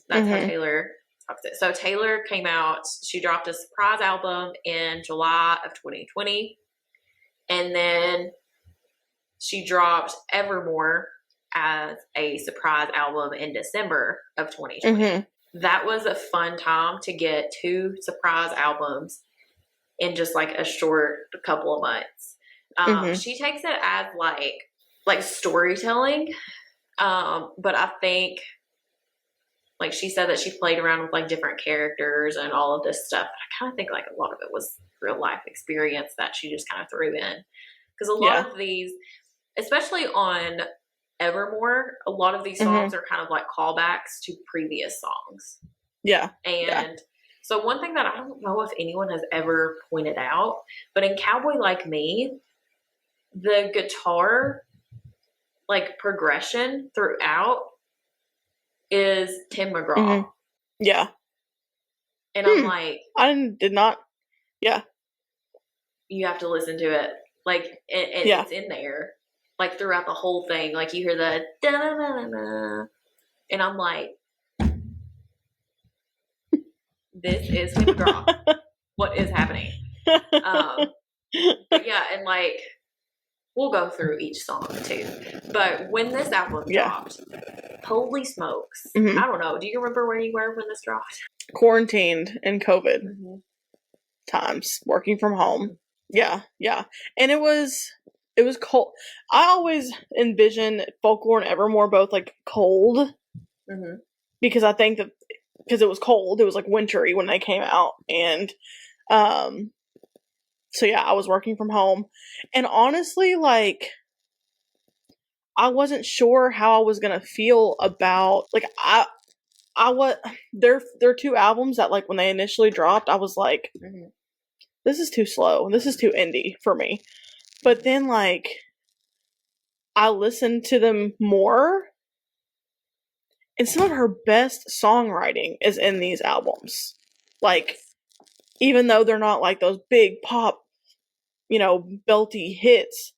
That's how Taylor talks it. So Taylor came out, she dropped a surprise album in July of 2020. And then she dropped Evermore as a surprise album in December of 2020. That was a fun time to get 2 surprise albums in just like a short couple of months. She takes it as like storytelling, but I think like she said that she played around with like different characters and all of this stuff. I kind of think like a lot of it was real life experience that she just kind of threw in, because a lot of these, especially on Evermore, a lot of these songs are kind of like callbacks to previous songs. Yeah. And so one thing that I don't know if anyone has ever pointed out, but in Cowboy Like Me, the guitar like progression throughout is Tim McGraw. Yeah. And I'm like, I did not. Yeah. You have to listen to it. Like, it's in there. Like, throughout the whole thing. Like, you hear the da-da-da-da-da. And I'm like, this is Tim McGraw. What is happening? But yeah, and like, we'll go through each song too. But when this album dropped, holy smokes. I don't know. Do you remember where you were when this dropped? Quarantined in COVID times, working from home. Yeah. And it was cold. I always envision Folklore and Evermore both like cold. Because I think that because it was cold, it was like wintry when they came out. And so yeah, I was working from home. And honestly, like, I wasn't sure how I was gonna feel about, like, they're 2 albums that, like, when they initially dropped, I was like, this is too slow. This is too indie for me. But then, like, I listened to them more, and some of her best songwriting is in these albums. Like, even though they're not, like, those big pop, you know, belty hits,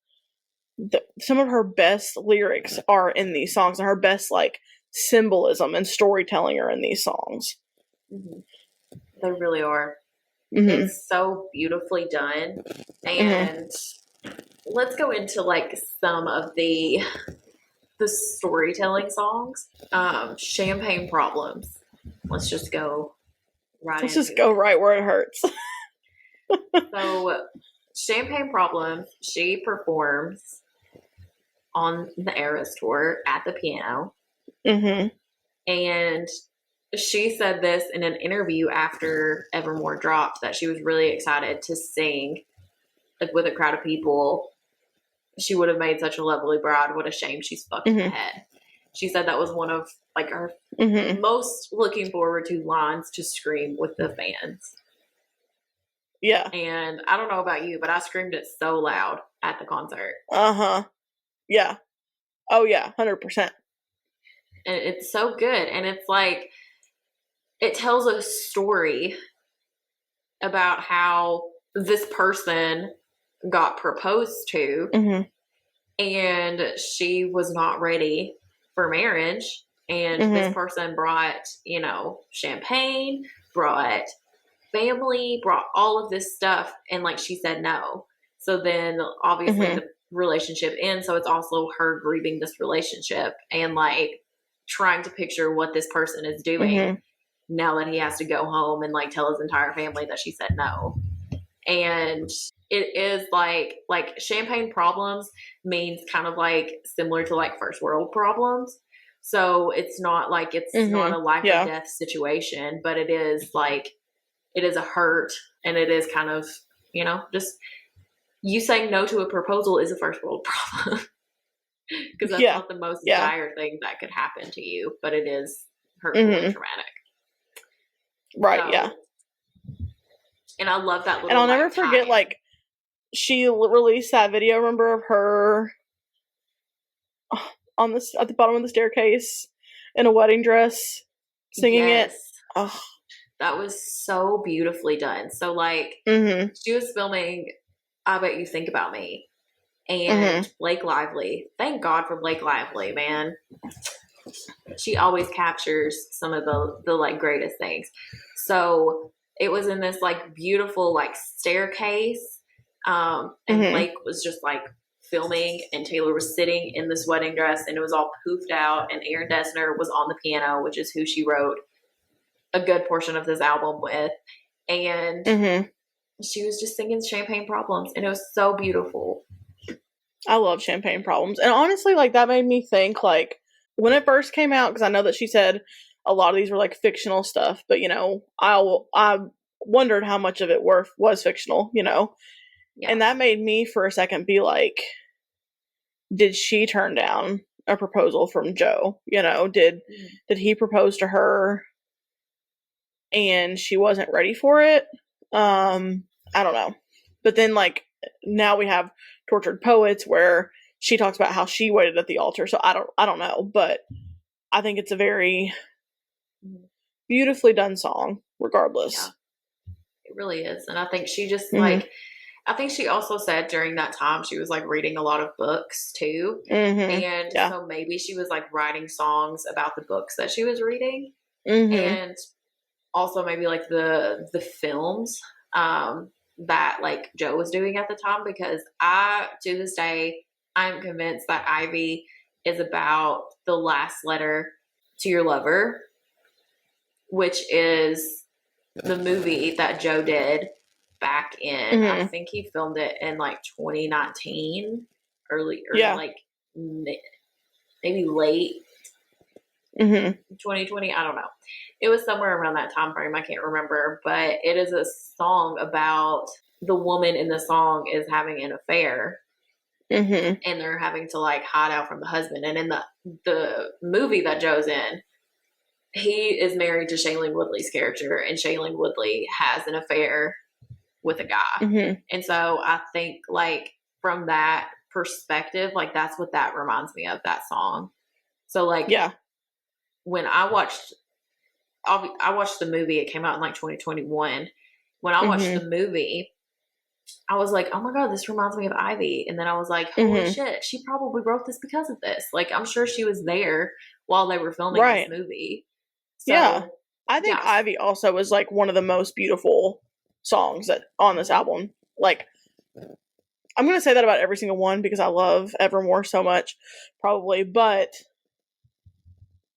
some of her best lyrics are in these songs, and her best, like, symbolism and storytelling are in these songs. Mm-hmm. They really are. Mm-hmm. It's so beautifully done. And let's go into like some of the storytelling songs. Champagne Problems. Let's just go right Let's into just go right where it hurts. So, Champagne Problems, she performs on the Eras tour at the piano. Mm-hmm. And she said this in an interview after Evermore dropped, that she was really excited to sing like with a crowd of people. She would have made such a lovely bride. What a shame she's fucked in the head. She said that was one of like her most looking forward to lines to scream with the fans. Yeah. And I don't know about you, but I screamed it so loud at the concert. Yeah. Oh yeah, 100%. And it's so good. And it's like, it tells a story about how this person got proposed to, and she was not ready for marriage. And this person brought, you know, champagne, brought family, brought all of this stuff. And like, she said no. So then obviously the relationship ends. So it's also her grieving this relationship and like trying to picture what this person is doing now that he has to go home and like tell his entire family that she said no. And it is like Champagne Problems means kind of like similar to like first world problems. So it's not like it's not a life or death situation, but it is like, it is a hurt, and it is kind of, you know, just you saying no to a proposal is a first world problem. Because that's not the most dire thing that could happen to you, but it is hurtful and traumatic. Right, so, And I love that little. And I'll never forget, like, she released that video, remember, of her on this at the bottom of the staircase in a wedding dress singing it. Oh. That was so beautifully done. So, like, she was filming I Bet You Think About Me. And Blake Lively. Thank God for Blake Lively, man. She always captures some of the like, greatest things. So, it was in this, like, beautiful, like, staircase. And Blake was just, like, filming, and Taylor was sitting in this wedding dress, and it was all poofed out, and Aaron Dessner was on the piano, which is who she wrote a good portion of this album with, and she was just singing Champagne Problems, and it was so beautiful. I love Champagne Problems, and honestly, like, that made me think, like, when it first came out, because I know that she said a lot of these were like fictional stuff, but you know, I wondered how much of it was fictional, you know, and that made me for a second be like, did she turn down a proposal from Joe? You know, did he propose to her and she wasn't ready for it? I don't know. But then, like, now we have Tortured Poets, where she talks about how she waited at the altar. So I don't know, but I think it's a very beautifully done song, regardless. Yeah, it really is. And I think she just like, I think she also said during that time she was like reading a lot of books too, and so maybe she was like writing songs about the books that she was reading, and also maybe like the films that like Joe was doing at the time, because to this day I'm convinced that Ivy is about the last letter to your lover, which is the movie that Joe did back in, I think he filmed it in like 2019, like maybe late 2020, I don't know. It was somewhere around that time frame, I can't remember, but it is a song about the woman in the song is having an affair, and they're having to like hide out from the husband. And in the movie that Joe's in, he is married to Shailene Woodley's character, and Shailene Woodley has an affair with a guy. And so I think like from that perspective, like that's what that reminds me of, that song. So like, when I watched the movie, it came out in like 2021. When I watched the movie, I was like, oh my God, this reminds me of Ivy. And then I was like, holy shit, she probably wrote this because of this. Like, I'm sure she was there while they were filming this movie. So I think Ivy also is like one of the most beautiful songs on this album. Like, I'm going to say that about every single one because I love Evermore so much, probably, but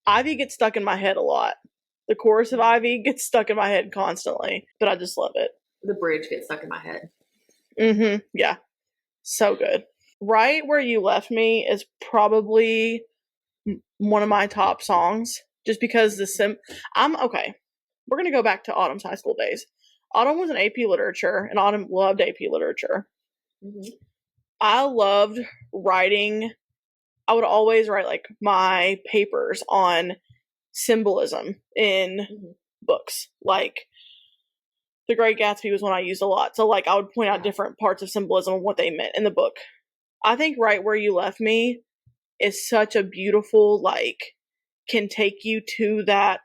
Ivy gets stuck in my head a lot. The chorus of Ivy gets stuck in my head constantly, but I just love it. The bridge gets stuck in my head. Yeah. So good. Right Where You Left Me is probably one of my top songs, just because okay. We're going to go back to Autumn's high school days. Autumn was in AP Literature, and Autumn loved AP Literature. I loved writing. I would always write, like, my papers on symbolism in books. Like, The Great Gatsby was one I used a lot. So, like, I would point out different parts of symbolism and what they meant in the book. I think Right Where You Left Me is such a beautiful, like, can take you to that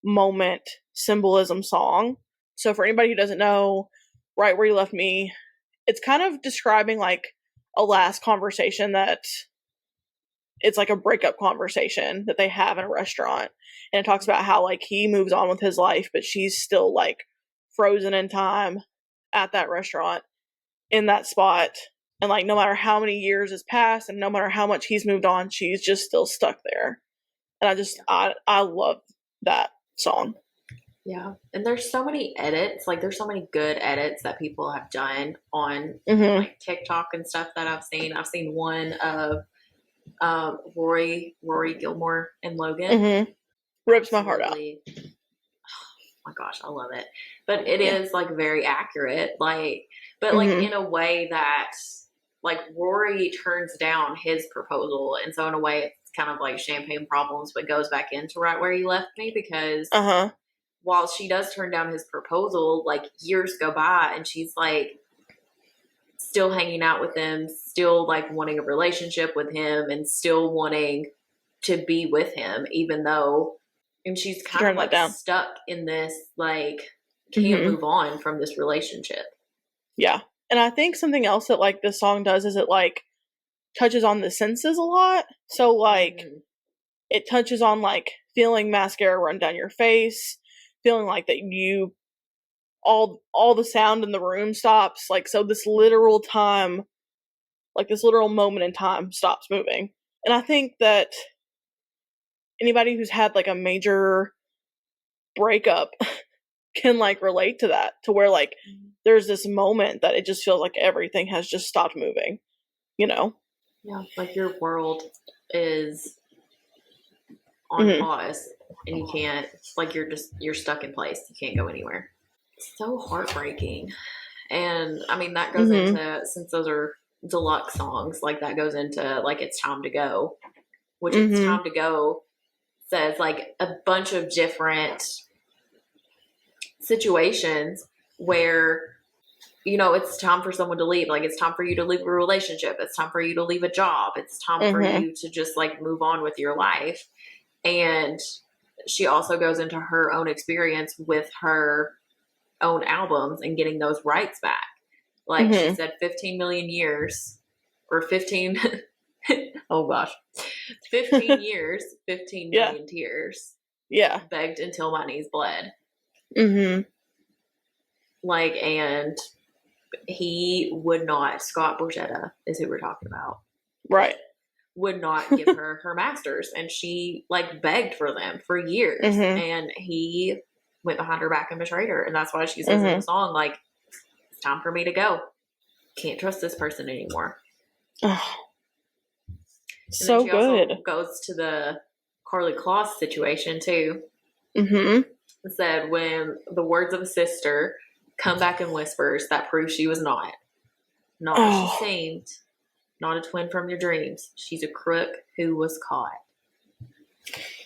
moment symbolism song. So for anybody who doesn't know, Right Where You Left Me, it's kind of describing, like, a last conversation that it's like a breakup conversation that they have in a restaurant. And it talks about how, like, he moves on with his life, but she's still, like, frozen in time at that restaurant in that spot. And, like, no matter how many years has passed and no matter how much he's moved on, she's just still stuck there. And I love that song. Yeah. And there's so many edits. Like, there's so many good edits that people have done on like TikTok and stuff that I've seen. I've seen one of Rory Gilmore and Logan. Rips my heart out. Oh my gosh, I love it. But it is, like, very accurate. Like, but like in a way that, like, Rory turns down his proposal, and so in a way it's kind of like Champagne Problems, but goes back into Right Where You Left Me, because while she does turn down his proposal, like, years go by and she's, like, still hanging out with him, still, like, wanting a relationship with him, and still wanting to be with him, even though, and she's kind of, like, stuck in this, like, can't move on from this relationship. Yeah. And I think something else that, like, this song does is it, like, touches on the senses a lot. So, like, it touches on, like, feeling mascara run down your face, feeling like that you, all the sound in the room stops. Like, so this literal time, like, this literal moment in time stops moving. And I think that anybody who's had, like, a major breakup can, like, relate to that, to where, like, there's this moment that it just feels like everything has just stopped moving, you know? Yeah, like, your world is on pause, and you can't, like, you're stuck in place. You can't go anywhere. It's so heartbreaking. And, I mean, that goes into, since those are deluxe songs, like, that goes into, like, It's Time to Go, which It's Time to Go says, like, a bunch of different situations where, you know, it's time for someone to leave. Like, it's time for you to leave a relationship. It's time for you to leave a job. It's time for you to just, like, move on with your life. And she also goes into her own experience with her own albums and getting those rights back. Like, she said 15 million years, or 15, oh gosh, 15 years, 15 million tears. Yeah. Begged until my knees bled. Like, and he would not, Scott Borchetta is who we're talking about. Right. Would not give her her masters. And she, like, begged for them for years. And he went behind her back and betrayed her. And that's why she says in the song, like, it's time for me to go. Can't trust this person anymore. Oh, so good. Also goes to the Carly Kloss situation too. It said, when the words of a sister come back in whispers, that proves she was not what she seemed, not a twin from your dreams. She's a crook who was caught.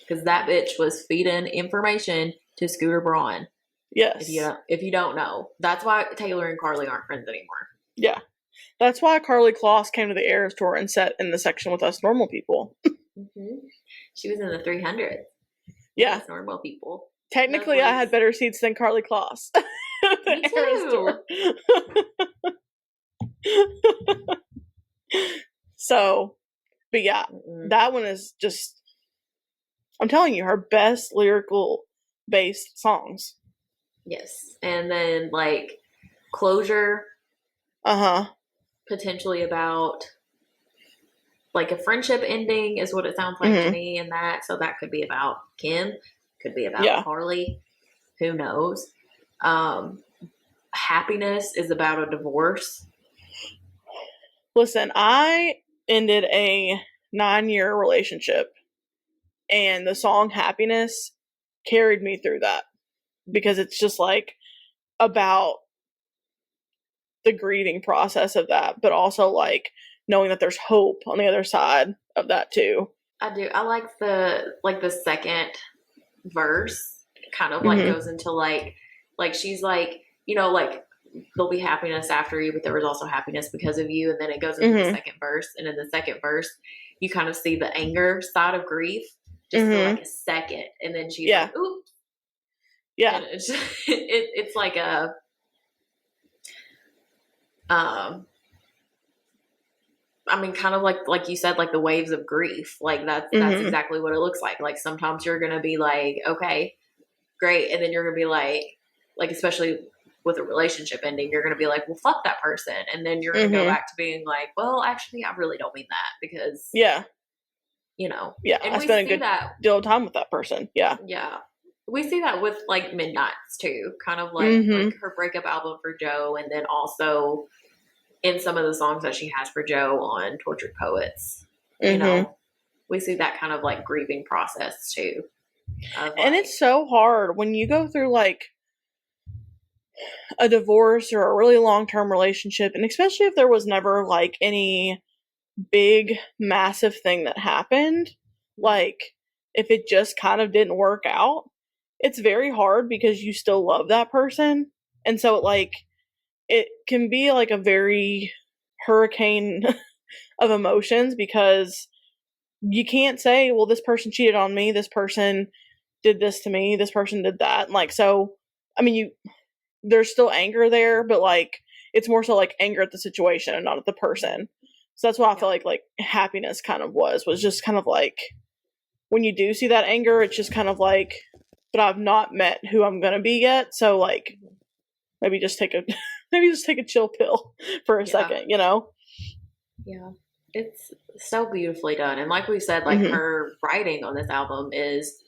Because that bitch was feeding information to Scooter Braun. Yes. If you don't know, that's why Taylor and Carly aren't friends anymore. Yeah. That's why Carly Kloss came to the Eras Tour and sat in the section with us normal people. She was in the 300. Yeah. Normal people. Technically, I had better seats than Carly Kloss. Me too. So, but yeah, that one is just, I'm telling you, her best lyrical based songs. Yes. And then, like, Closure. Potentially about, like, a friendship ending is what it sounds like to me in that. So that could be about Kim. Could be about Carly. Who knows? Happiness is about a divorce. Listen, I ended a 9-year relationship, and the song Happiness carried me through that, because it's just like about the grieving process of that, but also like knowing that there's hope on the other side of that too. I do. I like the second verse kind of like goes into like she's like, you know, like, there'll be happiness after you, but there was also happiness because of you. And then it goes into the second verse. And in the second verse, you kind of see the anger side of grief just for like a second. And then she's like, ooh. Yeah. And it's like a, I mean, kind of like you said, like the waves of grief. Like that's exactly what it looks like. Like sometimes you're going to be like, okay, great. And then you're going to be like, especially with a relationship ending, you're going to be like, well, fuck that person. And then you're going to go back to being like, well, actually, I really don't mean that, because, you know, and I spent a good deal of time with that person. Yeah. We see that with like Midnights too, kind of like her breakup album for Joe. And then also in some of the songs that she has for Joe on Tortured Poets, you know, we see that kind of like grieving process too. And it's so hard when you go through like a divorce or a really long-term relationship, and especially if there was never like any big massive thing that happened, like if it just kind of didn't work out, it's very hard because you still love that person. And so like it can be like a very hurricane of emotions, because you can't say, well, this person cheated on me, this person did this to me, this person did that. And like, so I mean, there's still anger there, but like it's more so like anger at the situation and not at the person. So that's what I feel like Happiness kind of was just kind of like, when you do see that anger, it's just kind of like, but I've not met who I'm gonna be yet, so like maybe just take a chill pill for a second, you know? Yeah. It's so beautifully done. And like we said, like her writing on this album is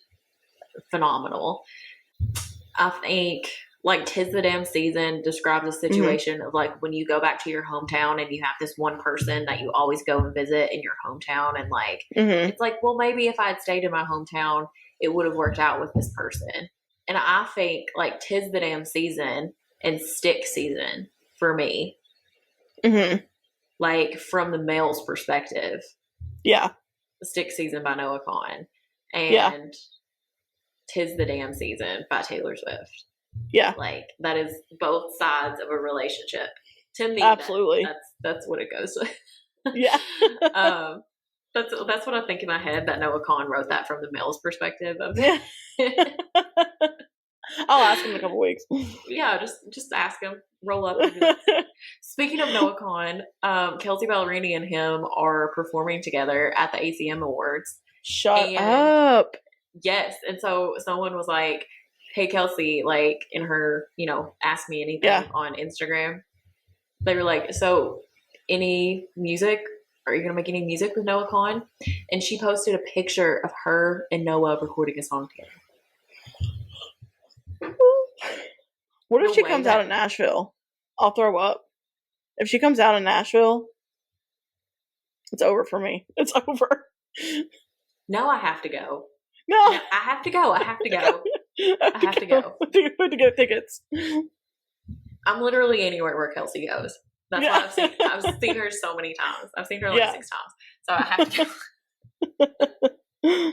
phenomenal. I think like Tis the Damn Season describes a situation of like when you go back to your hometown and you have this one person that you always go and visit in your hometown, and like it's like, well, maybe if I had stayed in my hometown, it would have worked out with this person. And I think like Tis the Damn Season and Stick Season for me, like from the male's perspective, Stick Season by Noah Kahn and Tis the Damn Season by Taylor Swift. Like that is both sides of a relationship to me. Absolutely. That's what it goes with. That's what I think in my head, that Noah Kahn wrote that from the male's perspective of it. I'll ask him in a couple weeks. Yeah, just ask him. Roll up. Speaking of Noah Kahn, Kelsey Ballerini and him are performing together at the ACM Awards. Shut up. Yes, and so someone was like, hey, Kelsey, like in her, you know, Ask Me Anything on Instagram, they were like, so any music? Are you going to make any music with Noah Kahn? And she posted a picture of her and Noah recording a song together. What if she comes out in Nashville? I'll throw up. If she comes out in Nashville, it's over for me. It's over. No, I have to go. No, I have to go. I have to go. I have to go. We have to get tickets. I'm literally anywhere where Kelsey goes. That's why I've seen her so many times. I've seen her like 6 times. So I have to go.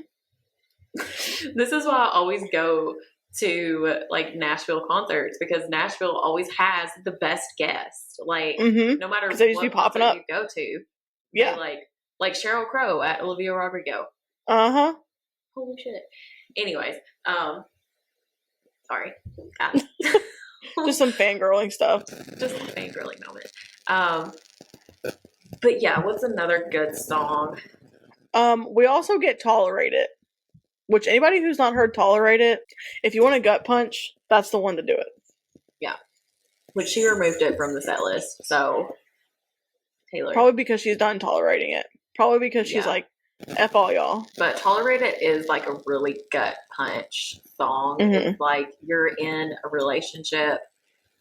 This is why I always go to like Nashville concerts, because Nashville always has the best guests. Like no matter what concert popping up. You go to, like Sheryl Crow at Olivia Rodrigo. Holy shit. Anyways, sorry. Just some fangirling stuff. Just some fangirling moment. But yeah, what's another good song? We also get Tolerate It. which anybody who's not heard Tolerate It, if you want a gut punch, that's the one to do it. Yeah. Which she removed it from the set list, so Taylor. Probably because she's done tolerating it. Probably because she's like, F all y'all. But Tolerate It is like a really gut punch song. Mm-hmm. It's like you're in a relationship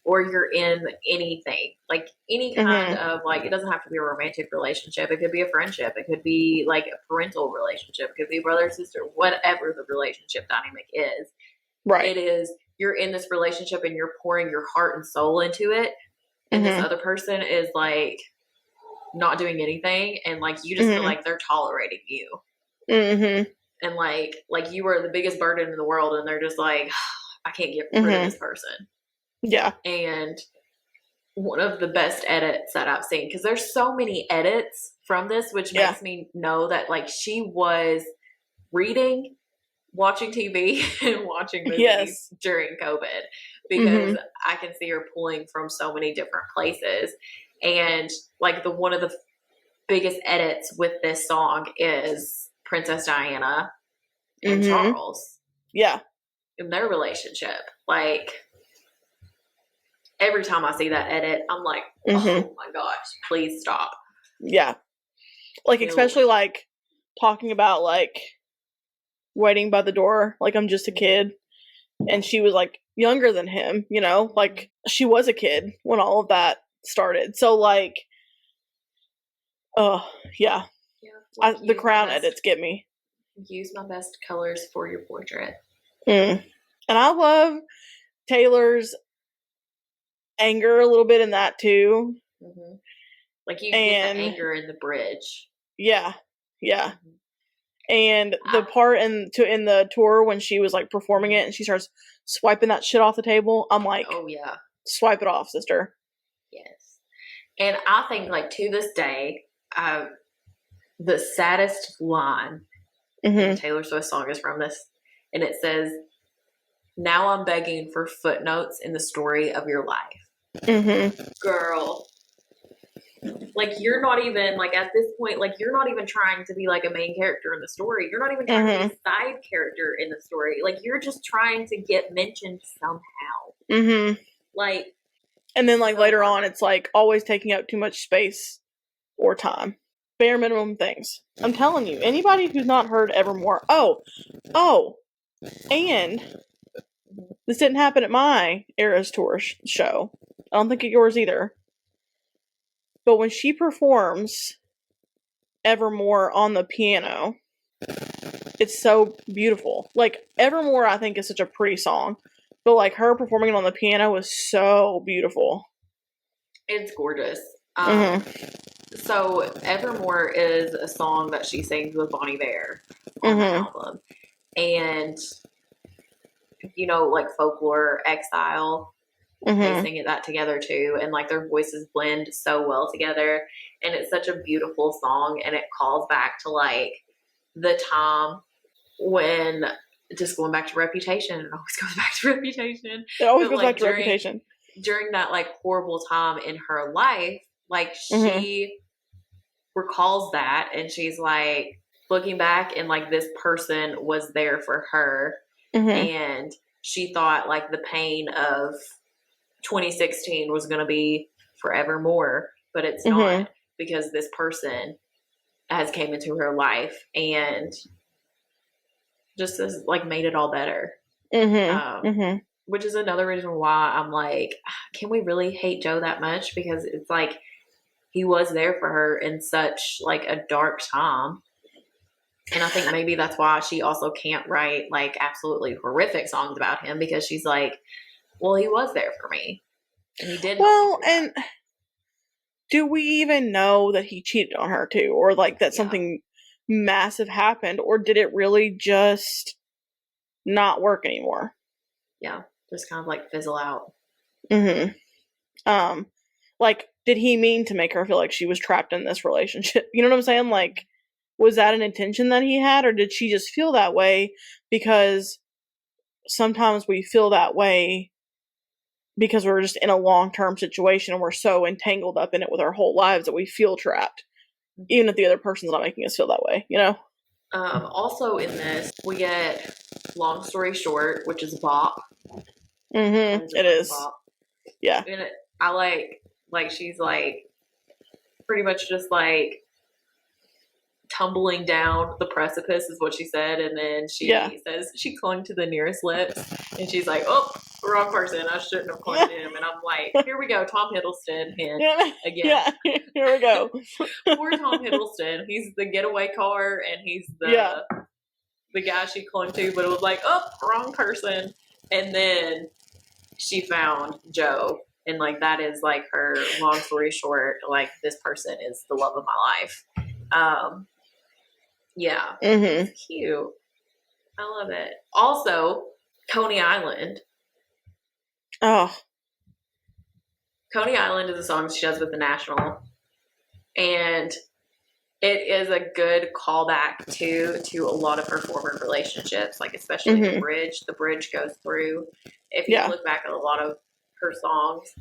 or you're in anything. Like any kind of like, it doesn't have to be a romantic relationship. It could be a friendship. It could be like a parental relationship. It could be brother, sister, whatever the relationship dynamic is. Right. It is, you're in this relationship and you're pouring your heart and soul into it. And this other person is like not doing anything. And like, you just feel like they're tolerating you. And like you are the biggest burden in the world. And they're just like, I can't get rid of this person. Yeah. And one of the best edits that I've seen, because there's so many edits from this, which makes me know that like she was reading, watching TV, and watching movies during COVID, because I can see her pulling from so many different places. And like one of the biggest edits with this song is Princess Diana and Charles. Yeah. In their relationship. Like, every time I see that edit, I'm like, oh my gosh, please stop. Yeah. Like, especially like talking about like waiting by the door, like I'm just a kid. And she was like younger than him, you know, like she was a kid when all of that started. So like, yeah. Like the Crown edits get me. Use my best colors for your portrait. And I love Taylor's anger a little bit in that too. Like you get the anger in the bridge. Yeah. And the part in the tour when she was like performing it and she starts swiping that shit off the table, I'm like, oh yeah, swipe it off, sister. Yes. And I think like to this day, the saddest line in the Taylor Swift song is from this, and it says, "Now I'm begging for footnotes in the story of your life." Girl, like you're not even like at this point, like you're not even trying to be like a main character in the story. You're not even trying to be a side character in the story. Like you're just trying to get mentioned somehow. Like, and then like later on, it's like always taking up too much space or time. Bare minimum things. I'm telling you, anybody who's not heard Evermore. And this didn't happen at my Eras Tour show. I don't think at yours either. But when she performs Evermore on the piano, it's so beautiful. Like, Evermore, I think, is such a pretty song. But, like, her performing it on the piano was so beautiful. It's gorgeous. So, Evermore is a song that she sings with Bonnie Bear on the album. And, you know, like Folklore, Exile, they sing that together too. And, like, their voices blend so well together. And it's such a beautiful song. And it calls back to, like, the time when, just going back to Reputation. It always goes back to Reputation. It always goes back to Reputation. During that, like, horrible time in her life, like, she recalls that, and she's, like, looking back, and, like, this person was there for her, and she thought, like, the pain of 2016 was going to be forevermore, but it's not, because this person has came into her life, and just has, like, made it all better. Which is another reason why I'm like, can we really hate Joe that much? Because it's like, he was there for her in such like a dark time. And I think maybe that's why she also can't write like absolutely horrific songs about him, because she's like, well, he was there for me. And he did. Well, and do we even know that he cheated on her too? Or like that something massive happened? Or did it really just not work anymore? Yeah. Just kind of like fizzle out. Like, did he mean to make her feel like she was trapped in this relationship? You know what I'm saying? Like, was that an intention that he had, or did she just feel that way? Because sometimes we feel that way because we're just in a long-term situation and we're so entangled up in it with our whole lives that we feel trapped, even if the other person's not making us feel that way, you know? Also in this, we get Long Story Short, which is a bop. It is. Bop. Yeah. And I like she's like pretty much just like tumbling down the precipice is what she said, and then she says she clung to the nearest lips, and she's like, oh, wrong person, I shouldn't have clung to him. And I'm like, here we go, Tom Hiddleston hint again. Here we go. Poor Tom Hiddleston. He's the getaway car, and he's the guy she clung to, but it was like, oh, wrong person. And then she found Joe, and like that is like her long story short, like this person is the love of my life. Yeah, it's cute. I love it. Also, Coney Island. Oh, Coney Island is a song she does with the National, and it is a good callback to a lot of her former relationships, like especially the bridge. The bridge goes through. If you look back at a lot of her songs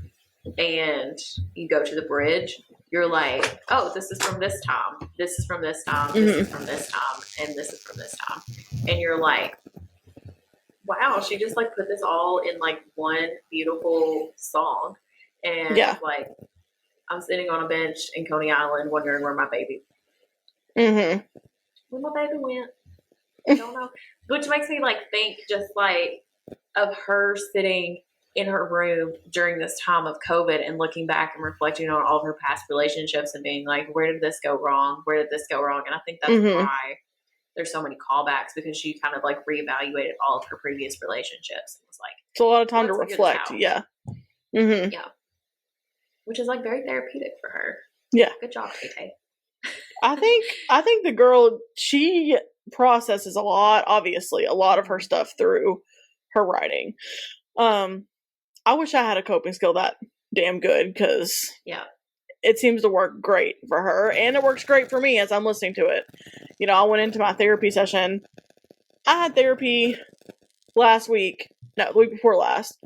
and you go to the bridge, you're like, oh, this is from this time. This is from this time. This is from this time. And this is from this time. And you're like, wow, she just like put this all in like one beautiful song. And like, I'm sitting on a bench in Coney Island wondering where my baby where my baby went. I don't know. Which makes me like think just like of her sitting in her room during this time of COVID and looking back and reflecting on all of her past relationships and being like, where did this go wrong? Where did this go wrong? And I think that's why there's so many callbacks, because she kind of like reevaluated all of her previous relationships and was like, it's a lot of time to reflect. Yeah. Yeah. Which is like very therapeutic for her. Yeah. Good job, Tay. I think the girl, she processes a lot of her stuff through her writing. I wish I had a coping skill that damn good, because it seems to work great for her, and it works great for me as I'm listening to it. You know, I went into my therapy session. I had therapy the week before last,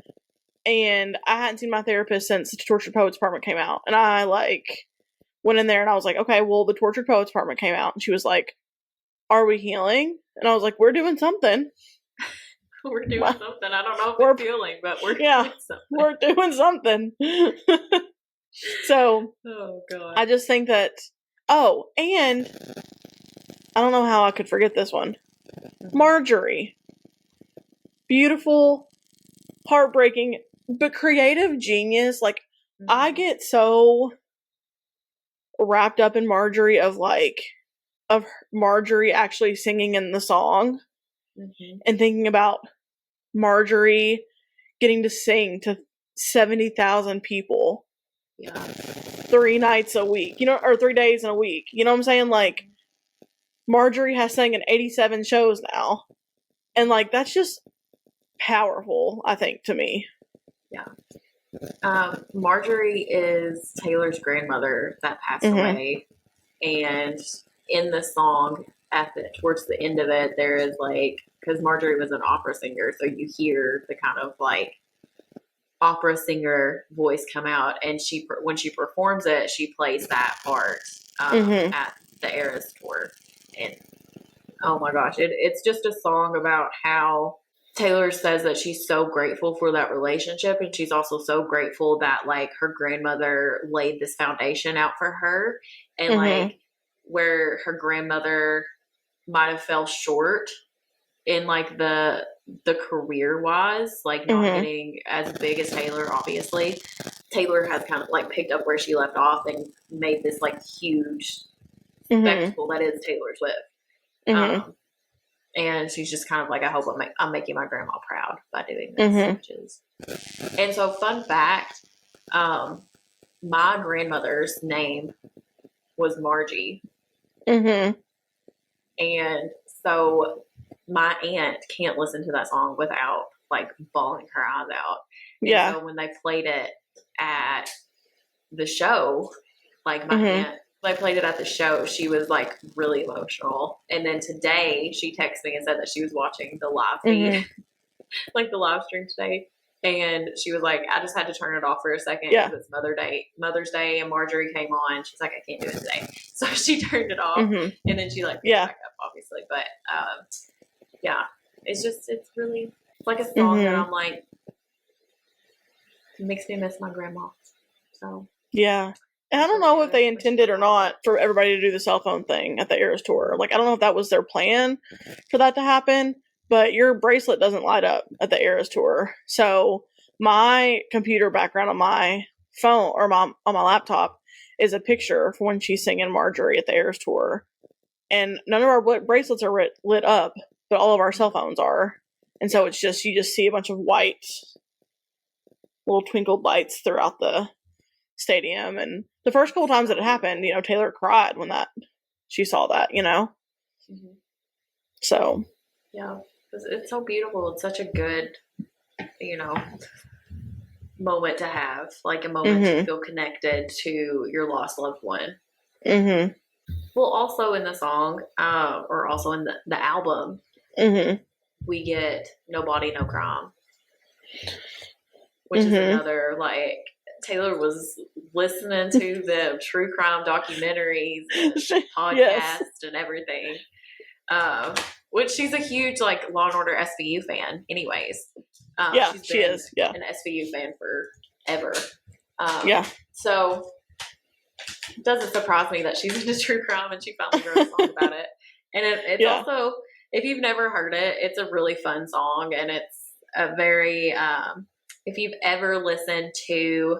and I hadn't seen my therapist since the Tortured Poets Department came out, and I like went in there and I was like, okay, well, the Tortured Poets Department came out, and she was like, are we healing? And I was like, we're doing something. We're doing something. I don't know if we're feeling, but we're doing something. We're doing something. So, oh god, I just think that. Oh, and I don't know how I could forget this one. Marjorie, beautiful, heartbreaking, but creative genius. Like I get so wrapped up in Marjorie of Marjorie actually singing in the song. And thinking about Marjorie getting to sing to 70,000 people 3 nights a week, or 3 days in a week. You know what I'm saying? Like, Marjorie has sang in 87 shows now. And, like, that's just powerful, I think, to me. Yeah. Marjorie is Taylor's grandmother that passed away. And in the song, towards the end of it, there is like, because Marjorie was an opera singer, so you hear the kind of like opera singer voice come out, and when she performs it, she plays that part at the Eras tour, and oh my gosh, it's just a song about how Taylor says that she's so grateful for that relationship, and she's also so grateful that like her grandmother laid this foundation out for her, and like where her grandmother might have fell short in like the career wise, like not getting as big as Taylor, obviously. Taylor has kind of like picked up where she left off and made this like huge spectacle that is Taylor Swift. And she's just kind of like, I hope I'm making my grandma proud by doing this. And so, fun fact, my grandmother's name was Margie. And so my aunt can't listen to that song without like bawling her eyes out. And so when they played it at the show, like my aunt, they played it at the show, she was like really emotional. And then today she texted me and said that she was watching the live feed, like the live stream today. And she was like, I just had to turn it off for a second because it's Mother's Day, and Marjorie came on. She's like, I can't do it today. So she turned it off, and then she like picked it back up, obviously. But yeah, it's really, it's like a song that I'm like, it makes me miss my grandma. So yeah. And I don't know if they intended or not for everybody to do the cell phone thing at the Eras tour. Like, I don't know if that was their plan for that to happen, but your bracelet doesn't light up at the Eras tour. So my computer background on my phone or on my laptop is a picture from when she's singing Marjorie at the Eras tour. And none of our bracelets are lit up, but all of our cell phones are. And so it's just, you just see a bunch of white little twinkled lights throughout the stadium. And the first couple times that it happened, you know, Taylor cried when she saw that, you know. So yeah, it's so beautiful. It's such a good, you know, moment to have, like a moment to feel connected to your lost loved one. Well, also in the song, or also in the album, we get No Body, No Crime, which is another, like, Taylor was listening to the true crime documentaries, podcast, and everything. Which she's a huge, like, Law & Order SVU fan anyways. She is. Yeah. An SVU fan forever. So it doesn't surprise me that she's into true crime and she finally wrote a song about it. And it's also, if you've never heard it, it's a really fun song, and it's a very, if you've ever listened to...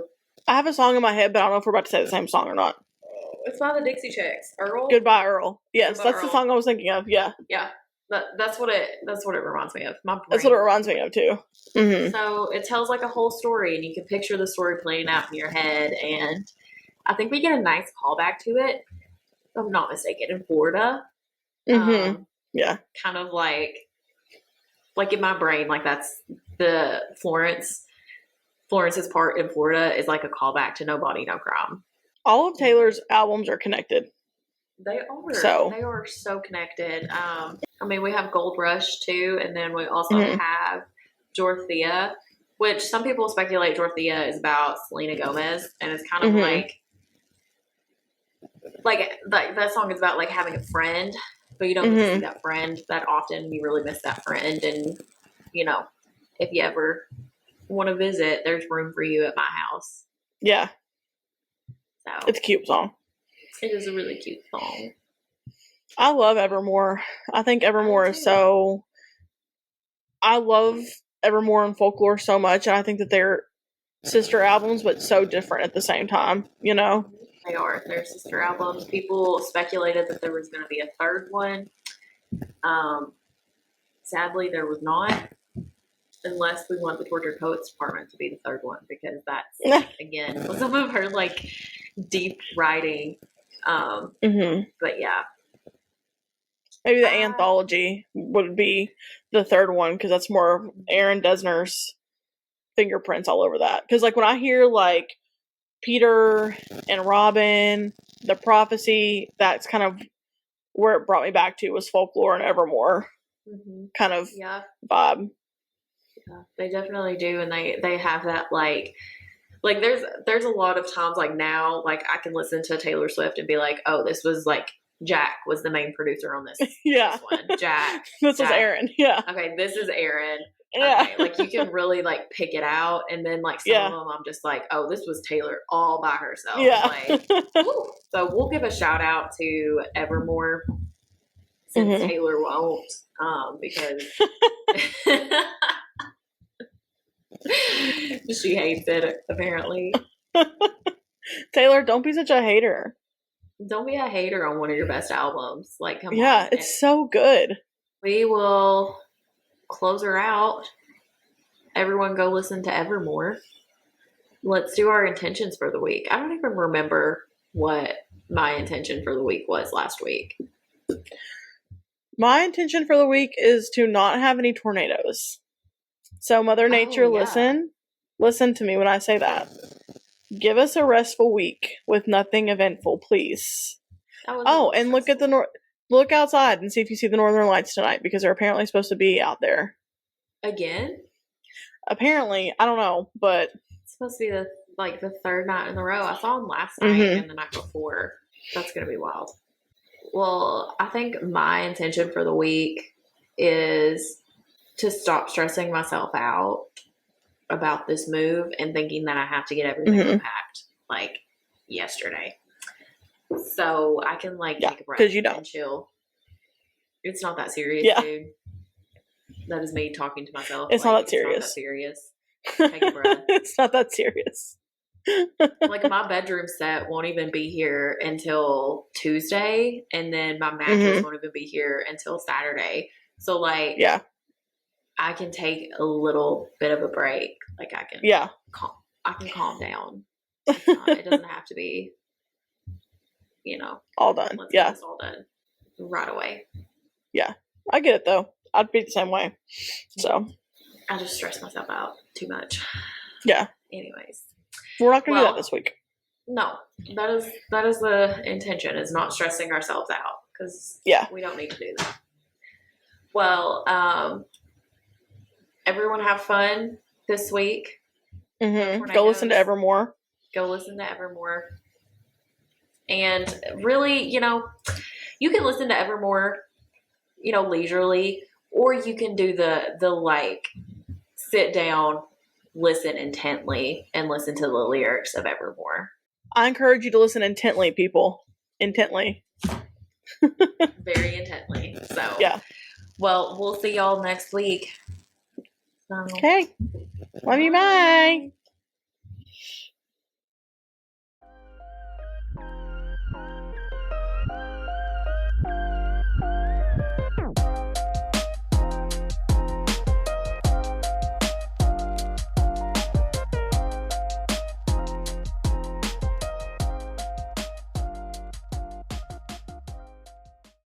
I have a song in my head, but I don't know if we're about to say the same song or not. It's by the Dixie Chicks. Earl? Goodbye, Earl. Yes, Goodbye, that's Earl. the song I was thinking of. Yeah. Yeah. That's what it reminds me of. That's what it reminds me of, too. So it tells, like, a whole story, and you can picture the story playing out in your head, and I think we get a nice callback to it, if I'm not mistaken, in Florida. Yeah. Kind of like in my brain, like, that's the Florence's part in Florida is like a callback to No Body, No Crime. All of Taylor's albums are connected. They are. They are so connected. I mean, we have Gold Rush, too, and then we also have Dorothea, which some people speculate Dorothea is about Selena Gomez, and it's kind of like that song is about, like, having a friend, but you don't get to see that friend that often. You really miss that friend, and, you know, if you ever want to visit, there's room for you at my house. Yeah. So it's a cute song. It is a really cute song. I love Evermore. I think Evermore is so... I love Evermore and Folklore so much, and I think that they're sister albums, but so different at the same time, you know? They are. They're sister albums. People speculated that there was going to be a third one. Sadly, there was not. Unless we want the Tortured Poets Department to be the third one, because that's, again, some of her, like, deep writing. But yeah. Maybe the anthology would be the third one, because that's more of Aaron Dessner's fingerprints all over that. Because, like, when I hear, like, Peter and Robin, The Prophecy, that's kind of where it brought me back to, was Folklore and Evermore kind of vibe. Yeah, they definitely do, and they have that, like there's a lot of times, like, now, like, I can listen to Taylor Swift and be like, oh, this was, like, Jack was the main producer on this, this one. Jack. This is Aaron. Yeah. Okay, this is Aaron. Yeah. Okay, like, you can really, like, pick it out, and then, like, some of them I'm just like, oh, this was Taylor all by herself. Yeah. Like, so we'll give a shout out to Evermore, since Taylor won't, because she hates it, apparently. Taylor, don't be such a hater. Don't be a hater on one of your best albums. Like, come on. Yeah, it's so good. We will close her out. Everyone go listen to Evermore. Let's do our intentions for the week. I don't even remember what my intention for the week was last week. My intention for the week is to not have any tornadoes. So, Mother Nature, listen to me when I say that. Give us a restful week with nothing eventful, please. And look at look outside and see if you see the Northern Lights tonight, because they're apparently supposed to be out there. Again? Apparently, I don't know, but it's supposed to be the third night in a row. I saw him last night and the night before. That's gonna be wild. Well, I think my intention for the week is to stop stressing myself out about this move and thinking that I have to get everything unpacked like yesterday. So I can take a breath and chill. It's not that serious, dude. That is me talking to myself. It's not that serious. It's not that serious. Take a breath. It's not that serious. My bedroom set won't even be here until Tuesday, and then my mattress won't even be here until Saturday. So I can take a little bit of a break. I can calm down. It doesn't have to be, all done. Let's get this all done right away. Yeah, I get it though. I'd be the same way. So I just stress myself out too much. Yeah. Anyways, we're not gonna do that this week. No, that is the intention, is not stressing ourselves out, because we don't need to do that. Well, everyone have fun this week. Go listen to Evermore. And really, you can listen to Evermore, leisurely, or you can do the sit down, listen intently, and listen to the lyrics of Evermore. I encourage you to listen intently, people. Intently. Very intently. So yeah. Well, we'll see y'all next week. Okay. Love you. Bye.